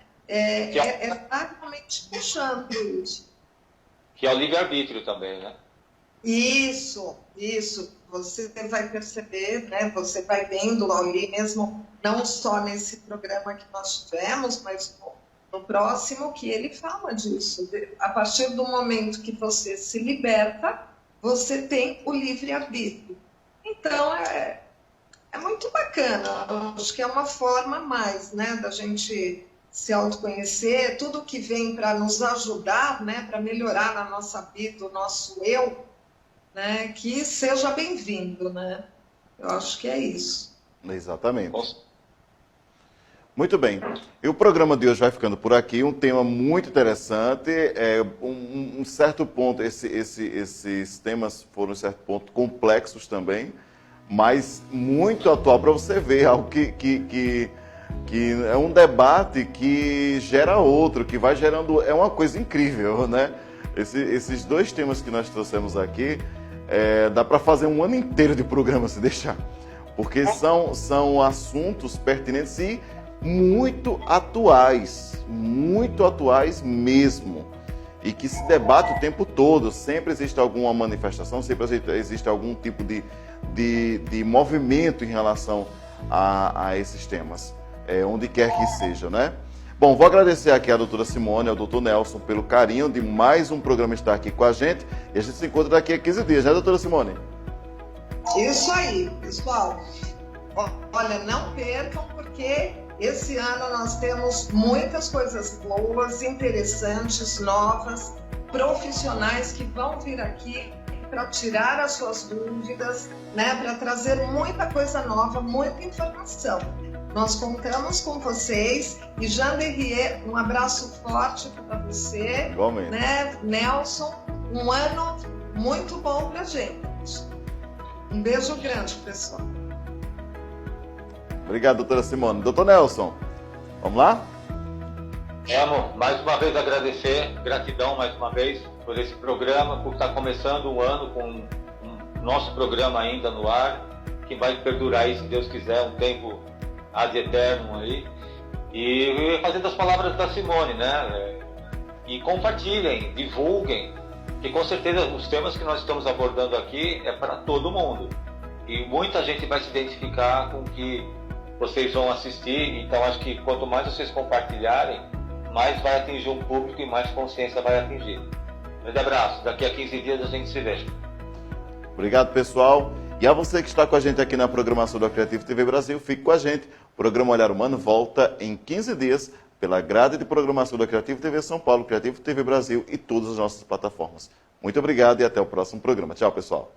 Tá realmente puxando isso. Que é o livre-arbítrio também, né? Isso. Você vai perceber, né? Você vai vendo ali mesmo, não só nesse programa que nós tivemos, mas no próximo, que ele fala disso. A partir do momento que você se liberta, você tem o livre-arbítrio. Então, é muito bacana. Acho que é uma forma a mais, né, da gente se autoconhecer, tudo que vem para nos ajudar, né, para melhorar na nossa vida, o nosso eu, né, que seja bem-vindo, né? Eu acho que é isso. Exatamente. Muito bem. E o programa de hoje vai ficando por aqui. Um tema muito interessante. Um certo ponto, esses temas foram, um certo ponto, complexos também, mas muito atual para você ver algo que é um debate que gera outro, que vai gerando... É uma coisa incrível, né? Esses dois temas que nós trouxemos aqui, dá para fazer um ano inteiro de programa se deixar, porque são assuntos pertinentes e muito atuais mesmo, e que se debate o tempo todo. Sempre existe alguma manifestação, sempre existe algum tipo de movimento em relação a esses temas, onde quer que seja, né? Bom, vou agradecer aqui a doutora Simone, ao doutor Nelson, pelo carinho de mais um programa estar aqui com a gente. E a gente se encontra daqui a 15 dias, né, doutora Simone? Isso aí, pessoal. Olha, não percam, porque esse ano nós temos muitas coisas boas, interessantes, novas, profissionais que vão vir aqui para tirar as suas dúvidas, né, para trazer muita coisa nova, muita informação. Nós contamos com vocês. E Jean Derrier, um abraço forte para você. Igualmente. Né? Nelson, um ano muito bom para a gente. Um beijo grande, pessoal. Obrigado, doutora Simone. Doutor Nelson, vamos lá? Vamos, mais uma vez agradecer, gratidão mais uma vez por esse programa, por estar começando o ano com o nosso programa ainda no ar, que vai perdurar aí, se Deus quiser, um tempo ad eterno aí. E fazendo as palavras da Simone, né? E compartilhem, divulguem, que com certeza os temas que nós estamos abordando aqui é para todo mundo. E muita gente vai se identificar com o que vocês vão assistir. Então acho que quanto mais vocês compartilharem, mais vai atingir um público e mais consciência vai atingir. Um grande abraço. Daqui a 15 dias a gente se vê. Obrigado, pessoal. E a você que está com a gente aqui na programação da Creativo TV Brasil, fique com a gente. O programa Olhar Humano volta em 15 dias pela grade de programação da Creativo TV São Paulo, Creativo TV Brasil e todas as nossas plataformas. Muito obrigado e até o próximo programa. Tchau, pessoal.